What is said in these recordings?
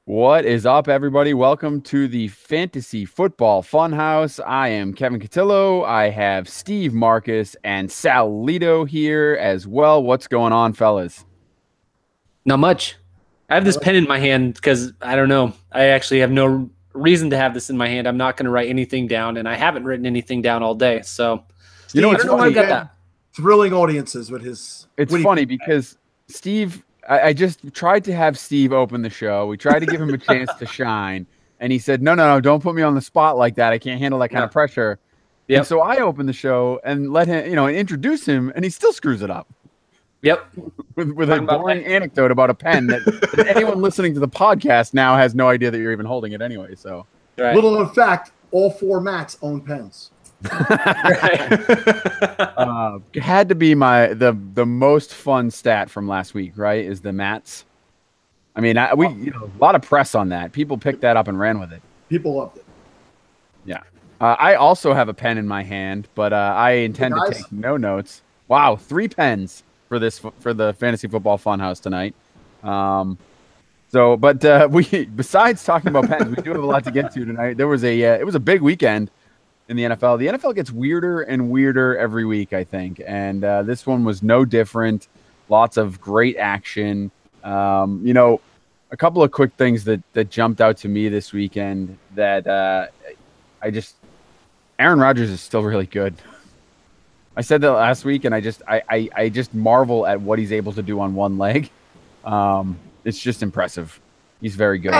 What is up, everybody? Welcome to the Fantasy Football Funhouse. I am Kevin Cotillo. I have Steve Marcus and Sal Lito here as well. What's going on, fellas? Not much. I have this pen in my hand because I don't know. I actually have no reason to have this in my hand. I'm not going to write anything down, and I haven't written anything down all day. So, You know, I it's don't know where I funny. got that. Thrilling audiences with his. It's witty- funny because Steve, I just tried to have Steve open the show. We tried to give him a chance to shine, and he said, no, don't put me on the spot like that. I can't handle that kind of pressure. Yep. And so I opened the show and let him, and introduce him, and he still screws it up. Yep. With a boring anecdote about a pen that anyone listening to the podcast now has no idea that you're even holding it anyway. So, Right. Little known fact: all four Mats own pens. had to be the most fun stat from last week, right? Is the Mats. I mean, a lot of press on that. People picked that up and ran with it. People loved it. Yeah. I also have a pen in my hand, but I intend to take no notes. Wow, 3 pens for the Fantasy Football Funhouse tonight. We besides talking about pens, we do have a lot to get to tonight. There was it was a big weekend in the NFL. The NFL gets weirder and weirder every week, I think, and this one was no different. Lots of great action. A couple of quick things that jumped out to me this weekend that Aaron Rodgers is still really good. I said that last week, and I just marvel at what he's able to do on one leg. It's just impressive. He's very good.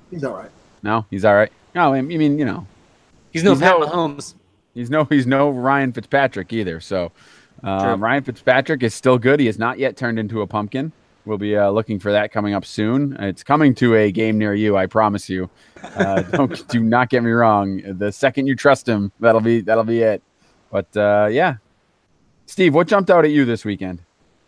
He's all right. No, he's all right. No, I mean, He's no Pat Mahomes. he's no Ryan Fitzpatrick either. So Ryan Fitzpatrick is still good. He has not yet turned into a pumpkin. We'll be looking for that coming up soon. It's coming to a game near you, I promise you. Do not get me wrong. The second you trust him, that'll be it. But yeah, Steve, what jumped out at you this weekend?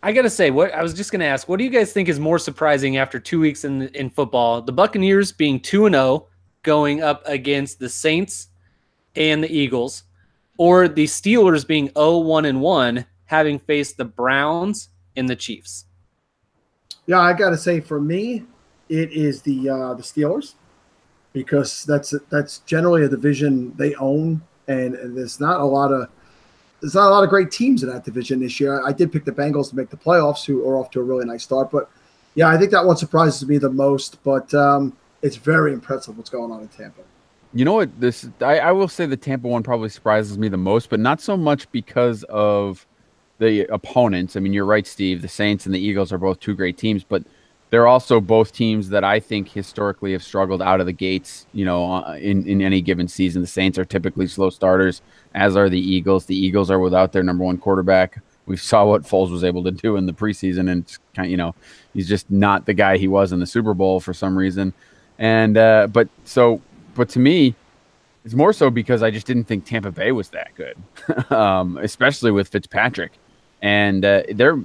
I got to say, what I was just going to ask, what do you guys think is more surprising after 2 weeks in football? The Buccaneers being 2-0, going up against the Saints and the Eagles, or the Steelers being 0-1-1, having faced the Browns and the Chiefs? Yeah, I got to say, for me, it is the Steelers, because that's generally a division they own, and there's not a lot of great teams in that division this year. I did pick the Bengals to make the playoffs, who are off to a really nice start. But yeah, I think that one surprises me the most. But it's very impressive what's going on in Tampa. You know what? I will say the Tampa one probably surprises me the most, but not so much because of the opponents. I mean, you're right, Steve. The Saints and the Eagles are both two great teams, but they're also both teams that I think historically have struggled out of the gates, in any given season. The Saints are typically slow starters, as are the Eagles. The Eagles are without their number one quarterback. We saw what Foles was able to do in the preseason, and it's he's just not the guy he was in the Super Bowl for some reason. And but to me, it's more so because I just didn't think Tampa Bay was that good, especially with Fitzpatrick. And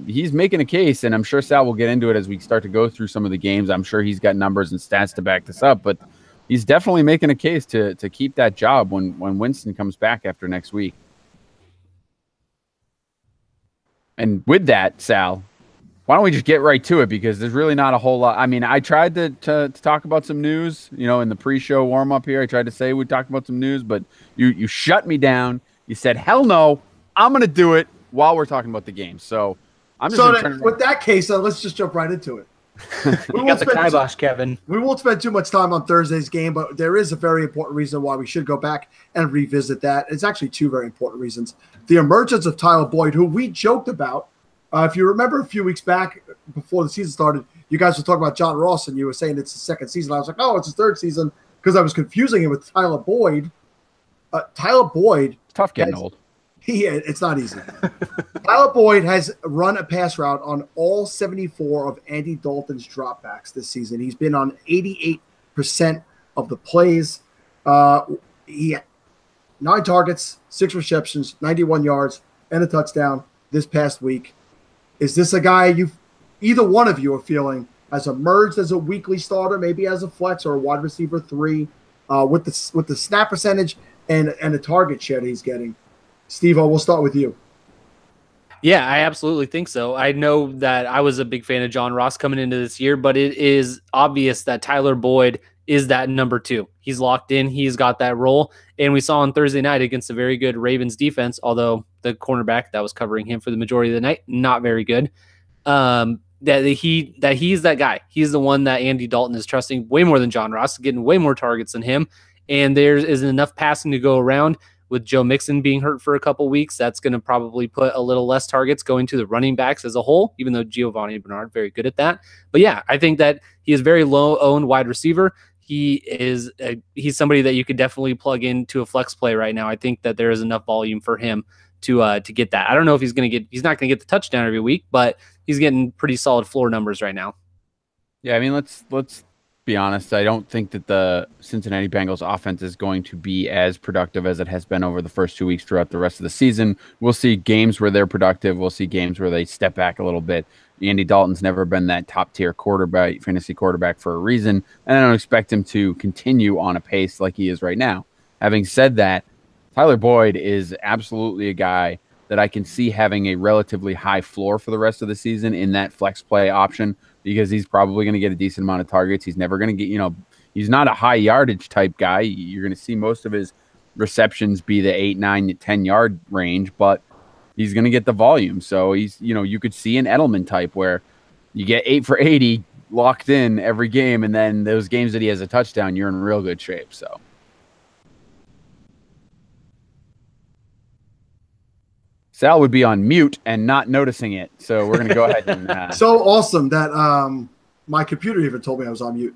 he's making a case, and I'm sure Sal will get into it as we start to go through some of the games. I'm sure he's got numbers and stats to back this up, but he's definitely making a case to keep that job when Winston comes back after next week. And with that, Sal, why don't we just get right to it, because there's really not a whole lot. I mean, I tried to talk about some news, in the pre-show warm-up here. I tried to say we'd talk about some news, but you shut me down. You said, hell no, I'm going to do it while we're talking about the game. So I'm just with that case, let's just jump right into it. You got the kibosh, Kevin. We won't spend too much time on Thursday's game, but there is a very important reason why we should go back and revisit that. It's actually two very important reasons. The emergence of Tyler Boyd, who we joked about. If you remember a few weeks back before the season started, you guys were talking about John Ross, and you were saying it's his second season. I was like, oh, it's his third season, because I was confusing him with Tyler Boyd. Tyler Boyd. It's tough getting old. It's not easy. Tyler Boyd has run a pass route on all 74 of Andy Dalton's dropbacks this season. He's been on 88% of the plays. He had 9 targets, 6 receptions, 91 yards, and a touchdown this past week. Is this a guy either one of you are feeling has emerged as a weekly starter, maybe as a flex or a wide receiver 3, with the snap percentage and the target share that he's getting? Steve, we'll start with you. Yeah, I absolutely think so. I know that I was a big fan of John Ross coming into this year, but it is obvious that Tyler Boyd is that number 2. He's locked in. He's got that role. And we saw on Thursday night against a very good Ravens defense, although the cornerback that was covering him for the majority of the night, not very good. That he's that guy. He's the one that Andy Dalton is trusting way more than John Ross, getting way more targets than him. And there isn't enough passing to go around. With Joe Mixon being hurt for a couple weeks, that's going to probably put a little less targets going to the running backs as a whole, even though Giovanni Bernard very good at that. But yeah, I think that he is very low-owned wide receiver. He's somebody that you could definitely plug into a flex play right now. I think that there is enough volume for him to get that. I don't know if he's not going to get the touchdown every week, but he's getting pretty solid floor numbers right now. Yeah, I mean, let's be honest. I don't think that the Cincinnati Bengals offense is going to be as productive as it has been over the first 2 weeks throughout the rest of the season. We'll see games where they're productive. We'll see games where they step back a little bit. Andy Dalton's never been that top-tier quarterback, fantasy quarterback for a reason, and I don't expect him to continue on a pace like he is right now. Having said that, Tyler Boyd is absolutely a guy that I can see having a relatively high floor for the rest of the season in that flex play option, because he's probably going to get a decent amount of targets. He's never going to get, he's not a high yardage type guy. You're going to see most of his receptions be the 8, 9, 10 yard range, but he's going to get the volume. So he's, you could see an Edelman type where you get 8 for 80 locked in every game. And then those games that he has a touchdown, you're in real good shape. So. Sal would be on mute and not noticing it, so we're going to go ahead and... So awesome that my computer even told me I was on mute.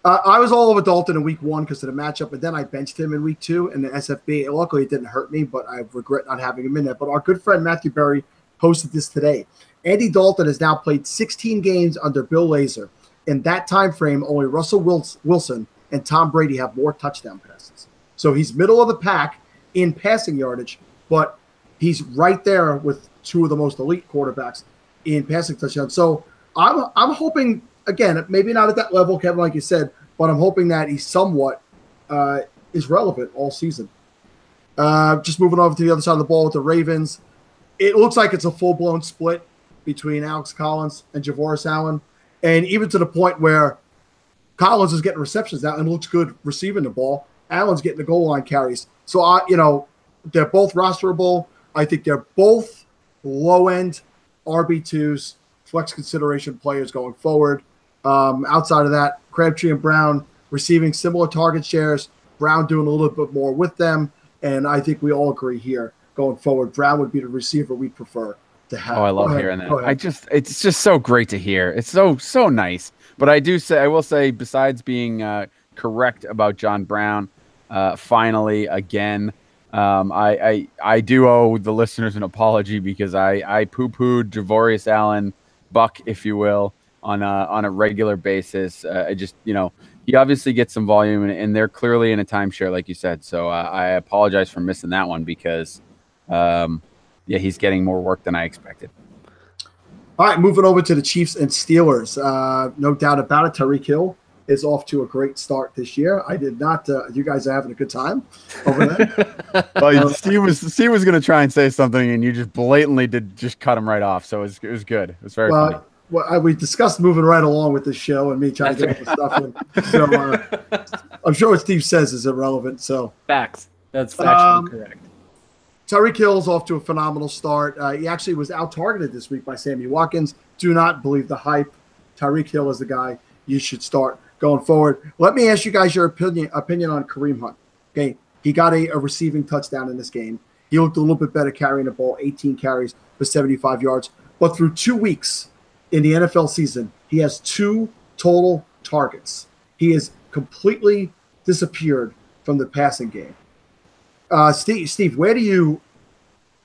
I was all over Dalton in week 1 because of the matchup, but then I benched him in week 2 in the SFB. Luckily, it didn't hurt me, but I regret not having him in there. But our good friend Matthew Berry posted this today. Andy Dalton has now played 16 games under Bill Lazor. In that time frame, only Russell Wilson and Tom Brady have more touchdown passes. So he's middle of the pack in passing yardage, but he's right there with 2 of the most elite quarterbacks in passing touchdowns. So I'm hoping, again, maybe not at that level, Kevin, like you said, but I'm hoping that he somewhat is relevant all season. Just moving over to the other side of the ball with the Ravens. It looks like it's a full-blown split between Alex Collins and Javoris Allen, and even to the point where Collins is getting receptions now and looks good receiving the ball. Allen's getting the goal line carries. So, they're both rosterable. I think they're both low-end RB2s, flex consideration players going forward. Outside of that, Crabtree and Brown receiving similar target shares, Brown doing a little bit more with them, and I think we all agree here going forward, Brown would be the receiver we prefer to have. Oh, I love hearing that. It's just so great to hear. It's so nice. But I will say, besides being correct about John Brown, finally, again, I do owe the listeners an apology because I poo-pooed Javoris Allen, Buck, if you will, on a regular basis. He obviously gets some volume, and they're clearly in a timeshare, like you said. So I apologize for missing that one because, he's getting more work than I expected. All right, moving over to the Chiefs and Steelers. No doubt about it, Tyreek Hill is off to a great start this year. I did not. You guys are having a good time over there. Well, Steve was going to try and say something, and you just blatantly just cut him right off. So it was good. It was very funny. Well, we discussed moving right along with this show and me trying to get all the stuff in. So I'm sure what Steve says is irrelevant. So facts. That's factually correct. Tyreek Hill's off to a phenomenal start. He actually was out-targeted this week by Sammy Watkins. Do not believe the hype. Tyreek Hill is the guy you should start going forward. Let me ask you guys your opinion on Kareem Hunt. Okay, he got a receiving touchdown in this game. He looked a little bit better carrying the ball, 18 carries for 75 yards. But through 2 weeks in the NFL season, he has 2 total targets. He has completely disappeared from the passing game. Steve, where do you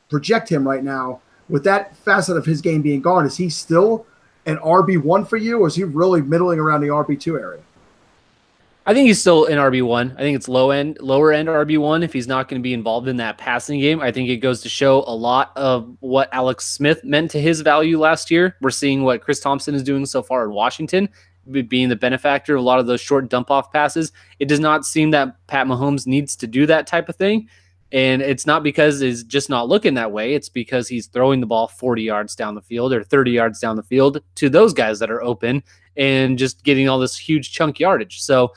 project him right now with that facet of his game being gone? Is he still an RB1 for you, or is he really middling around the RB2 area? I think he's still an RB1. I think it's lower end RB1 if he's not going to be involved in that passing game. I think it goes to show a lot of what Alex Smith meant to his value last year. We're seeing what Chris Thompson is doing so far in Washington, being the benefactor of a lot of those short dump-off passes. It does not seem that Pat Mahomes needs to do that type of thing. And it's not because he's just not looking that way. It's because he's throwing the ball 40 yards down the field or 30 yards down the field to those guys that are open and just getting all this huge chunk yardage. So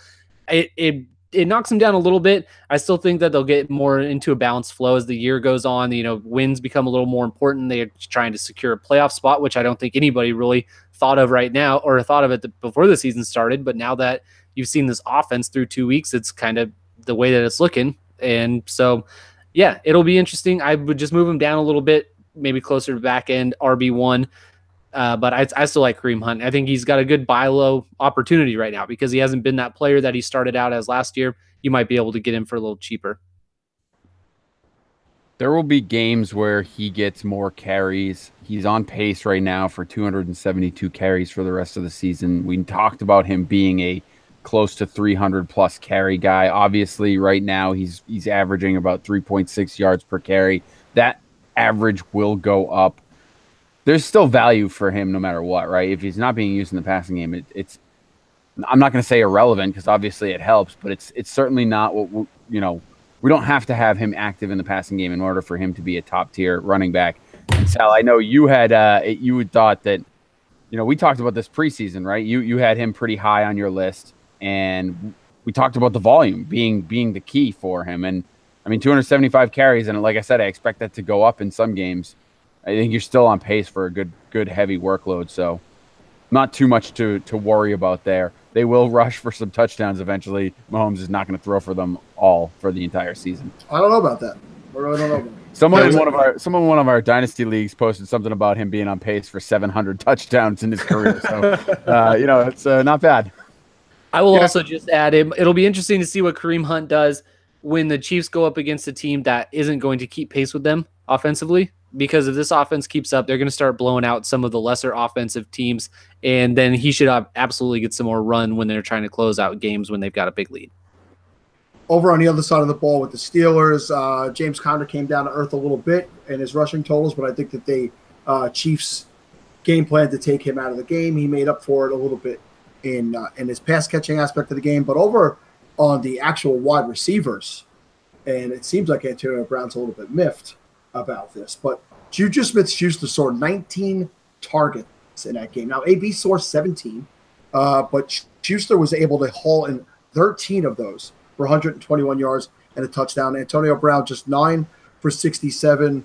it knocks them down a little bit. I still think that they'll get more into a balanced flow as the year goes on. Wins become a little more important. They're trying to secure a playoff spot, which I don't think anybody really thought of right now or thought of it before the season started. But now that you've seen this offense through 2 weeks, it's kind of the way that it's looking. And so, yeah, it'll be interesting. I would just move him down a little bit, maybe closer to back end RB1. But I still like Kareem Hunt. I think he's got a good buy low opportunity right now because he hasn't been that player that he started out as last year. You might be able to get him for a little cheaper. There will be games where he gets more carries. He's on pace right now for 272 carries for the rest of the season. We talked about him being a close to 300 plus carry guy. Obviously, right now he's averaging about 3.6 yards per carry. That average will go up. There's still value for him no matter what, right? If he's not being used in the passing game, it's I'm not going to say irrelevant because obviously it helps, but it's certainly not what we don't have to have him active in the passing game in order for him to be a top tier running back. And Sal, I know you had thought that we talked about this preseason, right? You had him pretty high on your list, and we talked about the volume being the key for him. And I mean, 275 carries, and like I said, I expect that to go up in some games. I think you're still on pace for a good heavy workload, so not too much to worry about there. They will rush for some touchdowns eventually. Mahomes is not going to throw for them all for the entire season. I don't know about that. I really don't know about that. Someone in one of our dynasty leagues posted something about him being on pace for 700 touchdowns in his career. So, it's not bad. I will also just add it'll be interesting to see what Kareem Hunt does when the Chiefs go up against a team that isn't going to keep pace with them offensively. Because if this offense keeps up, they're going to start blowing out some of the lesser offensive teams, and then he should absolutely get some more run when they're trying to close out games when they've got a big lead. Over on the other side of the ball with the Steelers, James Conner came down to earth a little bit in his rushing totals, but I think that they Chiefs game plan to take him out of the game. He made up for it a little bit in his pass catching aspect of the game, but over on the actual wide receivers, and it seems like Antonio Brown's a little bit miffed about this, but Juju Smith-Schuster saw 19 targets in that game. Now, AB saw 17, but Schuster was able to haul in 13 of those for 121 yards and a touchdown. Antonio Brown just 9 for 67.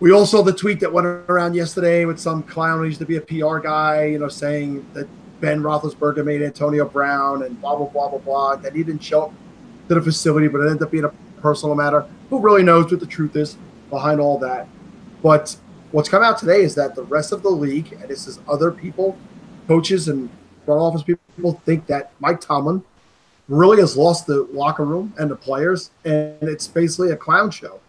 We all saw the tweet that went around yesterday with some clown who used to be a PR guy, saying that Ben Roethlisberger made Antonio Brown and blah, blah, blah, blah, blah, that he didn't show up to the facility, but it ended up being a personal matter. Who really knows what the truth is behind all that? But what's come out today is that the rest of the league, and this is other people, coaches and front office people, think that Mike Tomlin really has lost the locker room and the players, and it's basically a clown show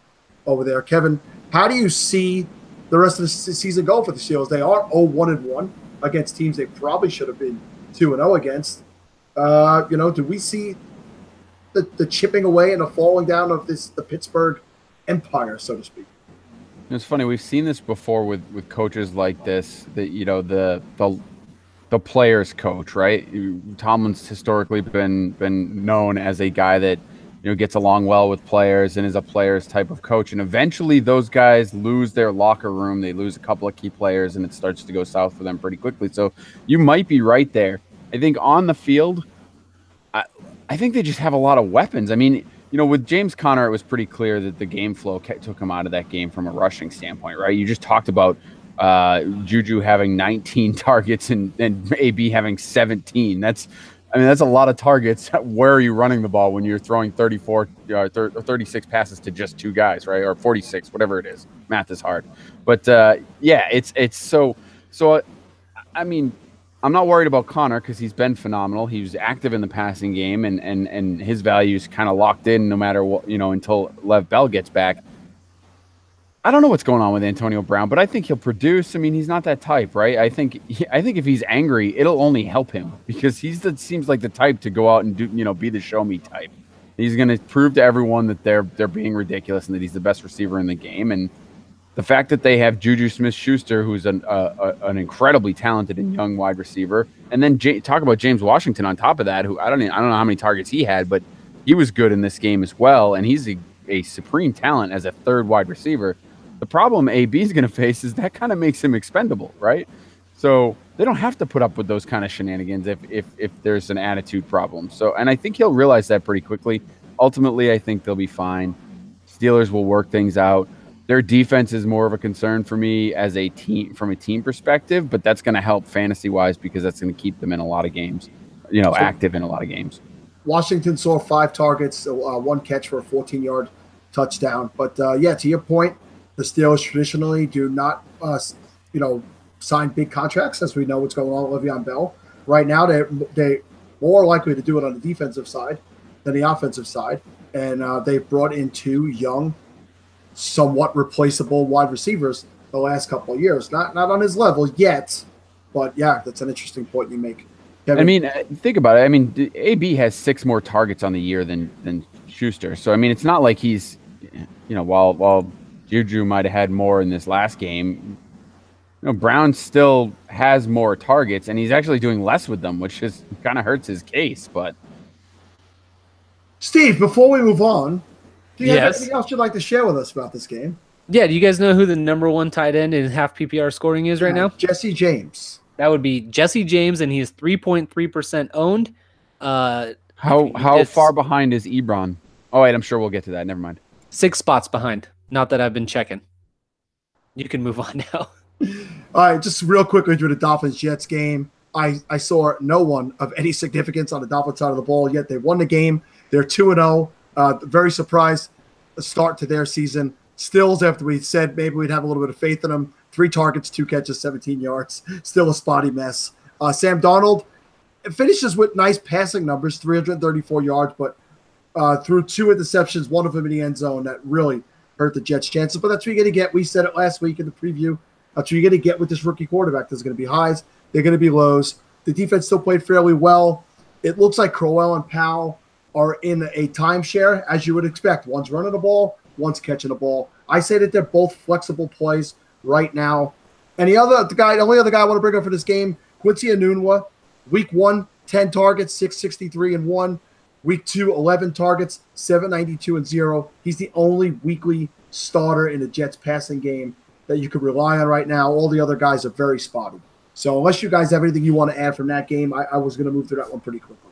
over there. Kevin, how do you see the rest of the season go for the Steelers? They are 0-1-1 against teams they probably should have been 2-0 against. Do we see the chipping away and the falling down of the Pittsburgh empire, so to speak? It's funny. We've seen this before with coaches like this. That the players coach, right? Tomlin's historically been known as a guy that gets along well with players and is a players type of coach. And eventually, those guys lose their locker room. They lose a couple of key players, and it starts to go south for them pretty quickly. So you might be right there. I think on the field, I think they just have a lot of weapons. I mean, with James Conner, it was pretty clear that the game flow took him out of that game from a rushing standpoint, right? You just talked about Juju having 19 targets and AB having 17. That's a lot of targets. Where are you running the ball when you're throwing 34 or 36 passes to just two guys, right? Or 46, whatever it is. Math is hard. But, it's so I mean, I'm not worried about Conner because he's been phenomenal. He was active in the passing game, and his value is kind of locked in no matter what, until Lev Bell gets back. I don't know what's going on with Antonio Brown, but I think he'll produce. I mean, he's not that type, right? I think if he's angry, it'll only help him because seems like the type to go out and do, be the show me type. He's going to prove to everyone that they're being ridiculous and that he's the best receiver in the game. And the fact that they have Juju Smith-Schuster, who's an incredibly talented and young wide receiver, and then talk about James Washington on top of that, who I don't know how many targets he had, but he was good in this game as well. And he's a supreme talent as a third wide receiver. The problem AB is going to face is that kind of makes him expendable, right? So they don't have to put up with those kind of shenanigans if there's an attitude problem. So, and I think he'll realize that pretty quickly. Ultimately, I think they'll be fine. Steelers will work things out. Their defense is more of a concern for me as a team, from a team perspective, but that's going to help fantasy-wise because that's going to keep them in a lot of games, active in a lot of games. Washington saw 5 targets, 1 catch for a 14-yard touchdown. But, to your point, the Steelers traditionally do not, sign big contracts, as we know what's going on with Le'Veon Bell. Right now, they're more likely to do it on the defensive side than the offensive side. And they've brought in 2 young, somewhat replaceable wide receivers the last couple of years. Not on his level yet, but yeah, that's an interesting point you make. Kevin? I mean, think about it. I mean, AB has 6 more targets on the year than Schuster. So I mean, it's not like he's, while Juju might have had more in this last game, Brown still has more targets, and he's actually doing less with them, which just kind of hurts his case. But Steve, before we move on, do you have anything else you'd like to share with us about this game? Yeah, do you guys know who the number 1 tight end in half PPR scoring is right now? Jesse James. That would be Jesse James, and he is 3.3% owned. How far behind is Ebron? Oh, wait, I'm sure we'll get to that. Never mind. 6 spots behind. Not that I've been checking. You can move on now. All right, just real quickly through the Dolphins-Jets game. I saw no one of any significance on the Dolphins side of the ball, yet they won the game. They're 2-0. Very surprised start to their season. Stills, after we said maybe we'd have a little bit of faith in them, 3 targets, 2 catches, 17 yards. Still a spotty mess. Sam Darnold finishes with nice passing numbers, 334 yards, but threw 2 interceptions, one of them in the end zone that really hurt the Jets' chances. But that's what you're going to get. We said it last week in the preview. That's what you're going to get with this rookie quarterback. There's going to be highs. They're going to be lows. The defense still played fairly well. It looks like Crowell and Powell are in a timeshare, as you would expect. One's running the ball, one's catching the ball. I say that they're both flexible plays right now. And the only other guy I want to bring up for this game, Quincy Enunwa, week 1, 10 targets, 663 and 1. Week 2, 11 targets, 792 and 0. He's the only weekly starter in the Jets passing game that you could rely on right now. All the other guys are very spotty. So unless you guys have anything you want to add from that game, I was going to move through that one pretty quickly.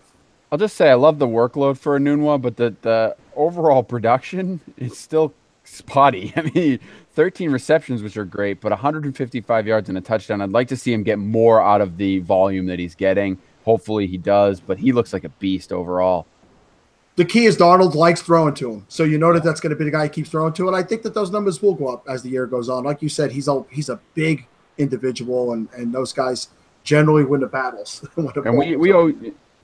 I'll just say I love the workload for Enunwa, but the overall production is still spotty. I mean, 13 receptions, which are great, but 155 yards and a touchdown. I'd like to see him get more out of the volume that he's getting. Hopefully he does, but he looks like a beast overall. The key is Darnold likes throwing to him. So you know that's going to be the guy he keeps throwing to. And I think that those numbers will go up as the year goes on. Like you said, he's a big individual, and those guys generally win the battles. And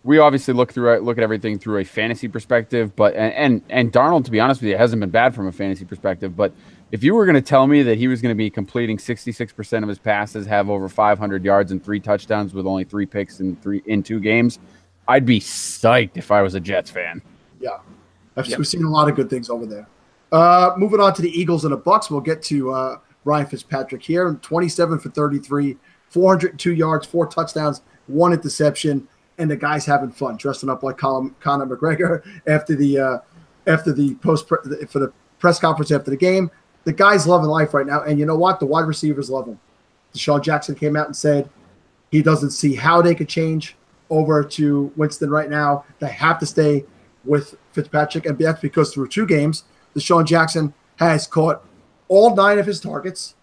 we obviously look at everything through a fantasy perspective, but and Darnold, to be honest with you, hasn't been bad from a fantasy perspective. But if you were going to tell me that he was going to be completing 66% of his passes, have over 500 yards and 3 touchdowns with only 3 picks in 2 games, I'd be psyched if I was a Jets fan. Yeah, we've seen a lot of good things over there. Moving on to the Eagles and the Bucks, we'll get to Ryan Fitzpatrick here. 27 for 33, 402 yards, 4 touchdowns, 1 interception, and the guy's having fun, dressing up like Conor McGregor after the for the press conference after the game. The guy's loving life right now, and you know what? The wide receivers love him. Deshaun Jackson came out and said he doesn't see how they could change over to Winston right now. They have to stay with Fitzpatrick, and that's because through 2 games, Deshaun Jackson has caught all 9 of his targets.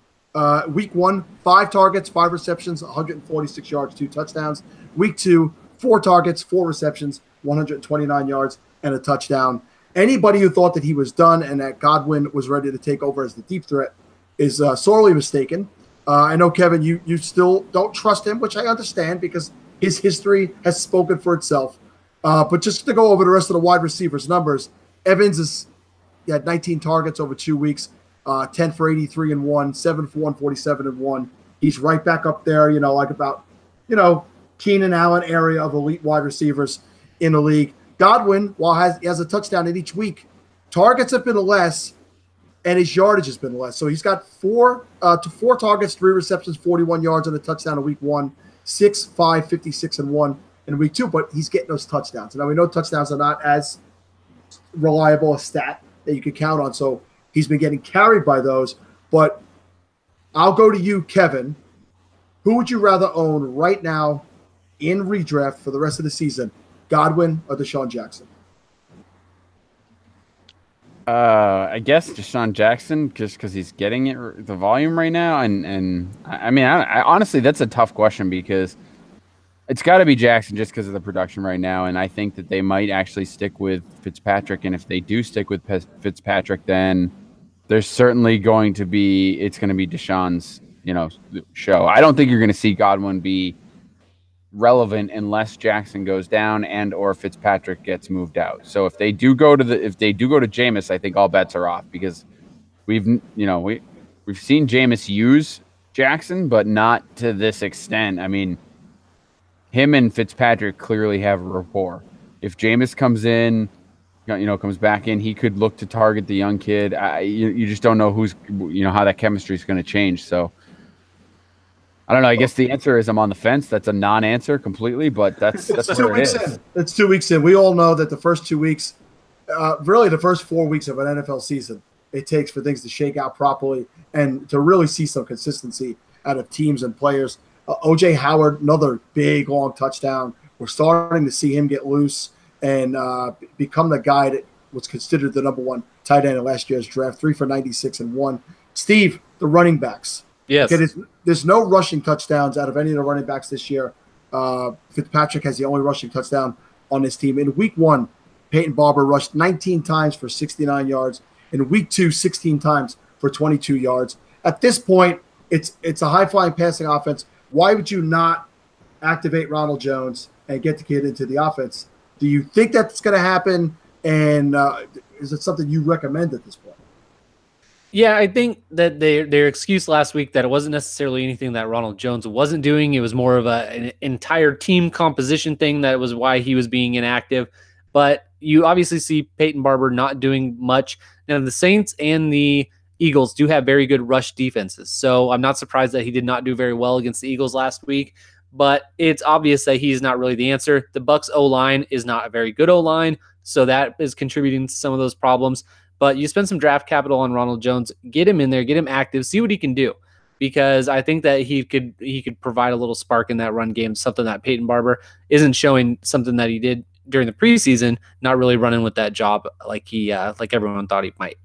Week 1, 5 targets, 5 receptions, 146 yards, 2 touchdowns. Week 2, 4 targets, 4 receptions, 129 yards, and a touchdown. Anybody who thought that he was done and that Godwin was ready to take over as the deep threat is sorely mistaken. I know, Kevin, you still don't trust him, which I understand because his history has spoken for itself. But just to go over the rest of the wide receivers' numbers, Evans had 19 targets over 2 weeks, 10 for 83 and 1, 7 for 147 and 1. He's right back up there, like about, Keenan Allen area of elite wide receivers in the league. Godwin, while he has a touchdown in each week, targets have been less, and his yardage has been less. So he's got 4 targets, 3 receptions, 41 yards, and a touchdown in week 1, 6, 5, 56, and 1 in week 2. But he's getting those touchdowns. Now we know touchdowns are not as reliable a stat that you could count on. So he's been getting carried by those. But I'll go to you, Kevin. Who would you rather own right now in redraft for the rest of the season, Godwin or Deshaun Jackson? I guess Deshaun Jackson, just because he's getting the volume right now, and I mean, I honestly, that's a tough question because it's got to be Jackson just because of the production right now, and I think that they might actually stick with Fitzpatrick, and if they do stick with Fitzpatrick, then there's certainly going to be Deshaun's show. I don't think you're going to see Godwin be relevant unless Jackson goes down and or Fitzpatrick gets moved out. So if they do go to Jameis, I think all bets are off because we've seen Jameis use Jackson, but not to this extent. I mean, him and Fitzpatrick clearly have a rapport. If Jameis comes in, comes back in, he could look to target the young kid. You just don't know how that chemistry is going to change. So I don't know. I guess the answer is I'm on the fence. That's a non-answer completely, but that's 2 weeks in. It's 2 weeks in. We all know that the first 2 weeks, really the first 4 weeks of an NFL season, it takes for things to shake out properly and to really see some consistency out of teams and players. O.J. Howard, another big, long touchdown. We're starting to see him get loose and become the guy that was considered the number one tight end in last year's draft, 3 for 96 and 1. Steve, the running backs. Yes. Okay, there's no rushing touchdowns out of any of the running backs this year. Fitzpatrick has the only rushing touchdown on his team. In week 1, Peyton Barber rushed 19 times for 69 yards. In week 2, 16 times for 22 yards. At this point, it's a high-flying passing offense. Why would you not activate Ronald Jones and get the kid into the offense? Do you think that's going to happen? And is it something you recommend at this point? Yeah, I think that their excuse last week that it wasn't necessarily anything that Ronald Jones wasn't doing. It was more of an entire team composition thing that was why he was being inactive. But you obviously see Peyton Barber not doing much. Now, the Saints and the Eagles do have very good rush defenses. So I'm not surprised that he did not do very well against the Eagles last week. But it's obvious that he's not really the answer. The Bucs O-line is not a very good O-line, so that is contributing to some of those problems. But you spend some draft capital on Ronald Jones, get him in there, get him active, see what he can do. Because I think that he could provide a little spark in that run game, something that Peyton Barber isn't showing, something that he did during the preseason, not really running with that job like everyone thought he might.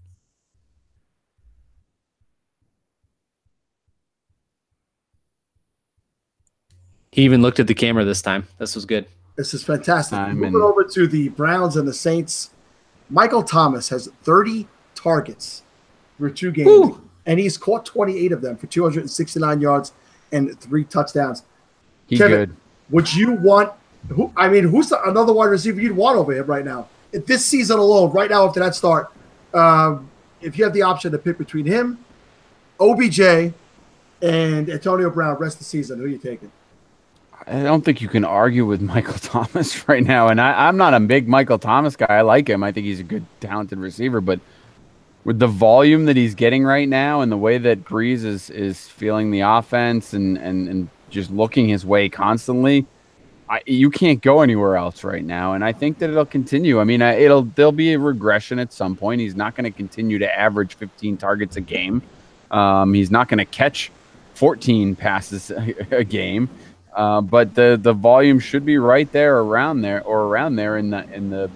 He even looked at the camera this time. This was good. This is fantastic. Moving over to the Browns and the Saints. Michael Thomas has 30 targets through 2 games, Woo! And he's caught 28 of them for 269 yards and 3 touchdowns. Kevin, good. Would you want who's another wide receiver you'd want over him right now? If this season alone, right now after that start, if you have the option to pick between him, OBJ, and Antonio Brown rest of the season, who are you taking? I don't think you can argue with Michael Thomas right now. And I'm not a big Michael Thomas guy. I like him. I think he's a good, talented receiver. But with the volume that he's getting right now and the way that Breeze is feeling the offense and just looking his way constantly, you can't go anywhere else right now. And I think that it'll continue. I mean, there'll be a regression at some point. He's not going to continue to average 15 targets a game. He's not going to catch 14 passes a game. But the volume should be right there, around there in the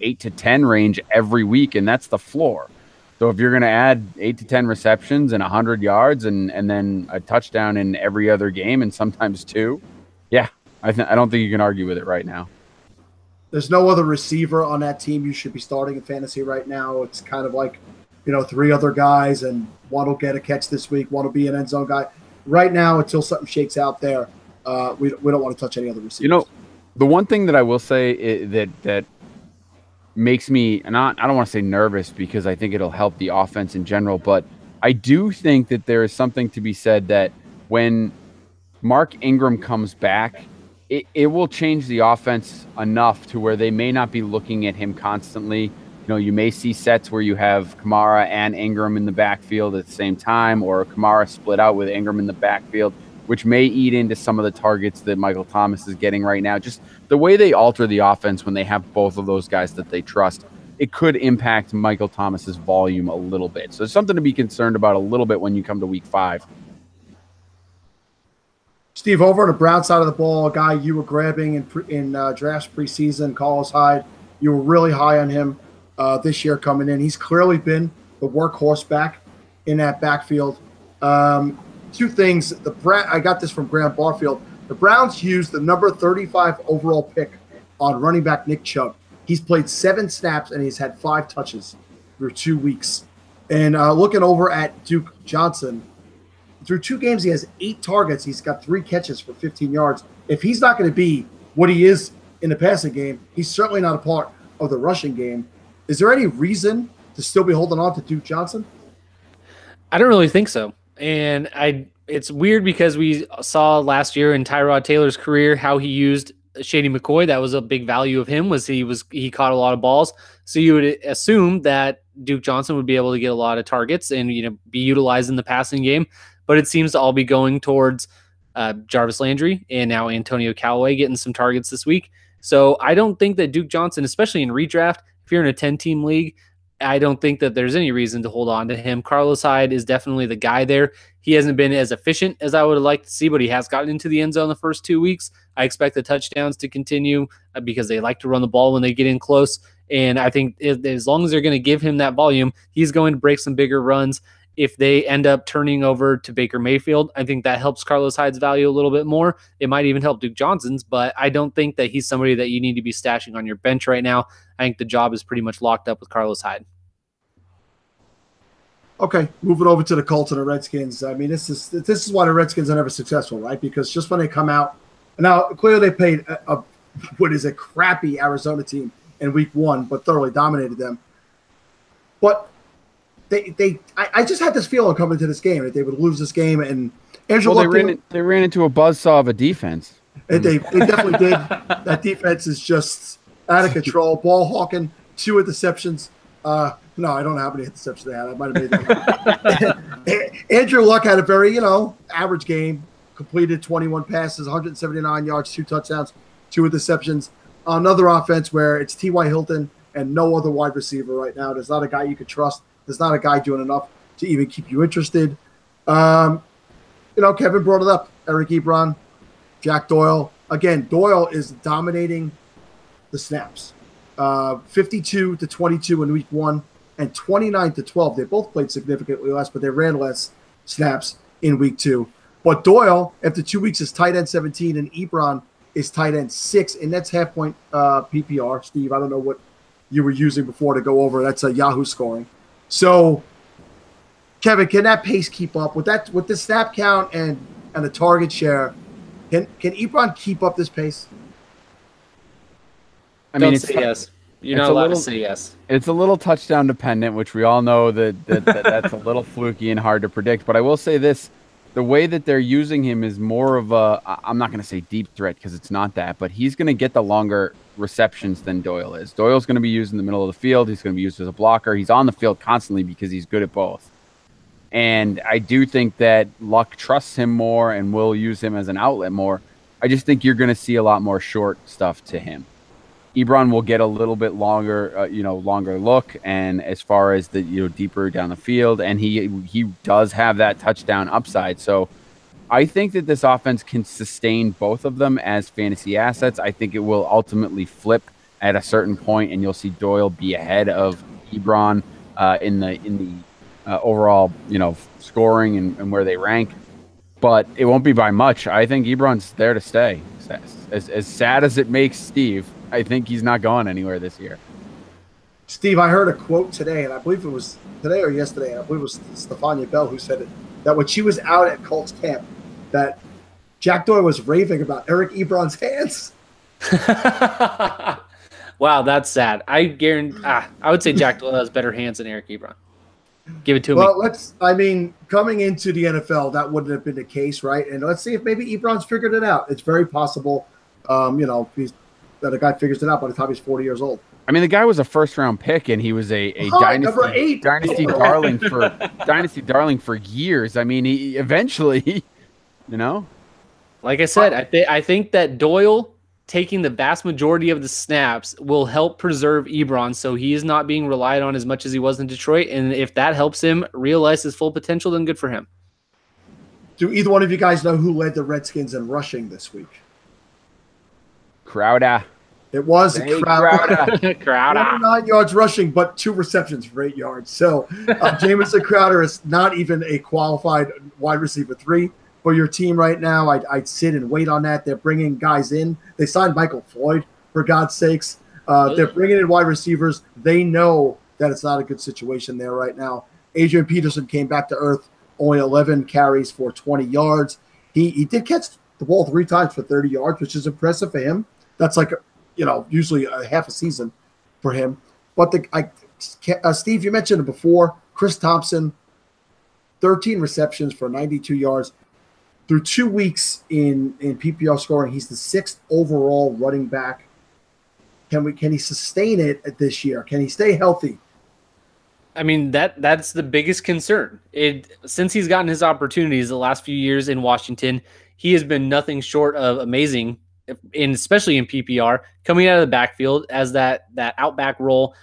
8 to 10 range every week, and that's the floor. So if you're going to add 8 to 10 receptions and 100 yards and then a touchdown in every other game and sometimes 2, yeah, I don't think you can argue with it right now. There's no other receiver on that team you should be starting in fantasy right now. It's kind of like 3 other guys, and one will get a catch this week, one will be an end zone guy. Right now, until something shakes out there, we don't want to touch any other receivers. The one thing that I will say that makes me I don't want to say nervous because I think it'll help the offense in general, but I do think that there is something to be said that when Mark Ingram comes back, it will change the offense enough to where they may not be looking at him constantly. You may see sets where you have Kamara and Ingram in the backfield at the same time, or Kamara split out with Ingram in the backfield, which may eat into some of the targets that Michael Thomas is getting right now. Just the way they alter the offense when they have both of those guys that they trust, it could impact Michael Thomas's volume a little bit. So it's something to be concerned about a little bit when you come to week 5. Steve, over on the Brown side of the ball, a guy you were grabbing in drafts preseason, Carlos Hyde. You were really high on him this year coming in. He's clearly been the workhorse back in that backfield. 2 things. I got this from Graham Barfield. The Browns used the number 35 overall pick on running back Nick Chubb. He's played 7 snaps and he's had 5 touches through 2 weeks. And looking over at Duke Johnson, through 2 games, he has 8 targets. He's got 3 catches for 15 yards. If he's not going to be what he is in the passing game, he's certainly not a part of the rushing game. Is there any reason to still be holding on to Duke Johnson? I don't really think so. And it's weird because we saw last year in Tyrod Taylor's career how he used Shady McCoy. That was a big value of him, was he caught a lot of balls. So you would assume that Duke Johnson would be able to get a lot of targets and be utilized in the passing game. But it seems to all be going towards Jarvis Landry and now Antonio Callaway getting some targets this week. So I don't think that Duke Johnson, especially in redraft, if you're in a 10-team league, I don't think that there's any reason to hold on to him. Carlos Hyde is definitely the guy there. He hasn't been as efficient as I would have liked to see, but he has gotten into the end zone the first 2 weeks. I expect the touchdowns to continue because they like to run the ball when they get in close. And I think as long as they're going to give him that volume, he's going to break some bigger runs. If they end up turning over to Baker Mayfield, I think that helps Carlos Hyde's value a little bit more. It might even help Duke Johnson's, but I don't think that he's somebody that you need to be stashing on your bench right now. I think the job is pretty much locked up with Carlos Hyde. Okay, moving over to the Colts and the Redskins. I mean, this is why the Redskins are never successful, right? Because just when they come out, now clearly they played what is a crappy Arizona team in week 1, but thoroughly dominated them. But I just had this feeling coming to this game that they would lose this game. And Andrew, they ran into a buzzsaw of a defense. And they definitely did. That defense is just out of control. Ball hawking, 2 interceptions. No, I don't know how many interceptions they had. I might have made that. Andrew Luck had a very, average game. Completed 21 passes, 179 yards, 2 touchdowns, 2 interceptions. Another offense where it's T.Y. Hilton and no other wide receiver right now. There's not a guy you could trust. There's not a guy doing enough to even keep you interested. Kevin brought it up. Eric Ebron, Jack Doyle. Again, Doyle is dominating the snaps. 52-22 in week 1 and 29-12. They both played significantly less, but they ran less snaps in week 2. But Doyle, after 2 weeks, is tight end 17, and Ebron is tight end 6, and that's half-point PPR. Steve, I don't know what you were using before to go over. That's a Yahoo scoring. So, Kevin, can that pace keep up with the snap count and the target share? Can Ebron keep up this pace? I mean, don't say yes. You're not allowed to say yes. It's a little touchdown dependent, which we all know that's a little fluky and hard to predict. But I will say this: the way that they're using him is more of I'm not going to say deep threat because it's not that, but he's going to get the longer receptions than Doyle is. Doyle's going to be used in the middle of the field. He's going to be used as a blocker. He's on the field constantly because he's good at both. And I do think that Luck trusts him more and will use him as an outlet more. I just think you're going to see a lot more short stuff to him. Ebron will get a little bit longer, longer look, and as far as the deeper down the field, and he does have that touchdown upside. So I think that this offense can sustain both of them as fantasy assets. I think it will ultimately flip at a certain point, and you'll see Doyle be ahead of Ebron in the overall scoring and where they rank. But it won't be by much. I think Ebron's there to stay. As sad as it makes Steve, I think he's not going anywhere this year. Steve, I heard a quote today, and I believe it was today or yesterday, and I believe it was Stefania Bell who said it, that when she was out at Colts camp, that Jack Doyle was raving about Eric Ebron's hands. Wow, that's sad. I guarantee. I would say Jack Doyle has better hands than Eric Ebron. Give it to me. Well, coming into the NFL, that wouldn't have been the case, right? And let's see if maybe Ebron's figured it out. It's very possible, that a guy figures it out by the time he's 40 years old. I mean, the guy was a first-round pick, and he was a dynasty darling for years. I mean, he eventually, Like I said, I think that Doyle taking the vast majority of the snaps will help preserve Ebron, so he is not being relied on as much as he was in Detroit. And if that helps him realize his full potential, then good for him. Do either one of you guys know who led the Redskins in rushing this week? Crowder. It was Crowder. Crowder. 9 yards rushing, but 2 receptions for 8 yards. So Jamison Crowder is not even a qualified wide receiver 3 for your team right now. I'd sit and wait on that. They're bringing guys in. They signed Michael Floyd, for God's sakes. They're bringing in wide receivers. They know that it's not a good situation there right now. Adrian Peterson came back to earth, only 11 carries for 20 yards. He did catch the ball 3 times for 30 yards, which is impressive for him. That's like, usually a half a season for him. But Steve, you mentioned it before. Chris Thompson, 13 receptions for 92 yards. Through 2 weeks in PPR scoring, he's the 6th overall running back. Can he sustain it this year? Can he stay healthy? I mean, that's the biggest concern. Since he's gotten his opportunities the last few years in Washington, he has been nothing short of amazing, especially in PPR, coming out of the backfield as that outback role.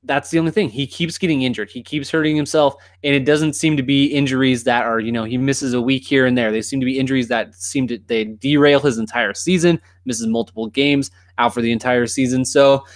That's the only thing. He keeps getting injured. He keeps hurting himself, and it doesn't seem to be injuries that are, he misses a week here and there. They seem to be injuries that they derail his entire season, misses multiple games, out for the entire season. So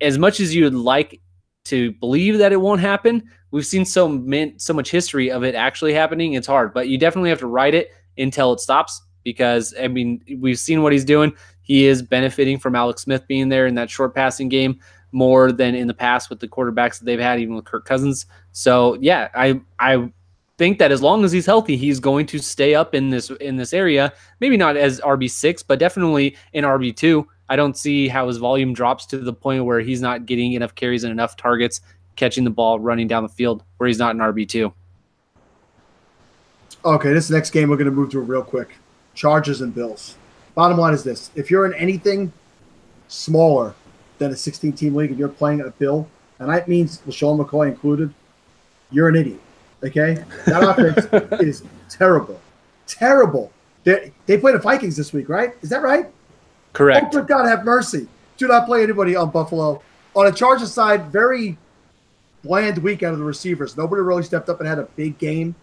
as much as you would like to believe that it won't happen, we've seen so much history of it actually happening. It's hard, but you definitely have to ride it until it stops, because, I mean, we've seen what he's doing. He is benefiting from Alex Smith being there in that short passing game more than in the past with the quarterbacks that they've had, even with Kirk Cousins. So, yeah, I think that as long as he's healthy, he's going to stay up in this area. Maybe not as RB6, but definitely in RB2. I don't see how his volume drops to the point where he's not getting enough carries and enough targets, catching the ball, running down the field, where he's not an RB2. Okay, this next game we're going to move to real quick. Chargers and Bills. Bottom line is this. If you're in anything smaller than a 16-team league and you're playing a Bill, and that means LaShawn McCoy included, you're an idiot, okay? That offense is terrible. Terrible. They play the Vikings this week, right? Is that right? Correct. Oh, God have mercy. Do not play anybody on Buffalo. On the Chargers side, very bland week out of the receivers. Nobody really stepped up and had a big game.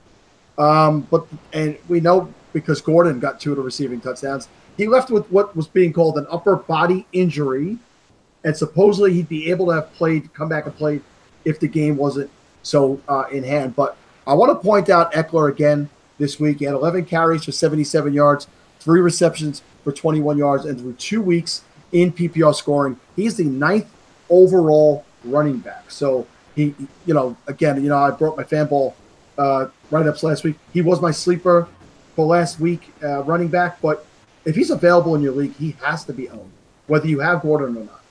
And we know because Gordon got 2 of the receiving touchdowns. He left with what was being called an upper body injury, and supposedly he'd be able to have come back and played if the game wasn't so in hand. But I want to point out Eckler again this week. He had 11 carries for 77 yards, 3 receptions for 21 yards, and through 2 weeks in PPR scoring, he's the 9th overall running back. So he I brought my Fanball write-ups last week. He was my sleeper for last week running back, but if he's available in your league, he has to be owned, whether you have Gordon or not.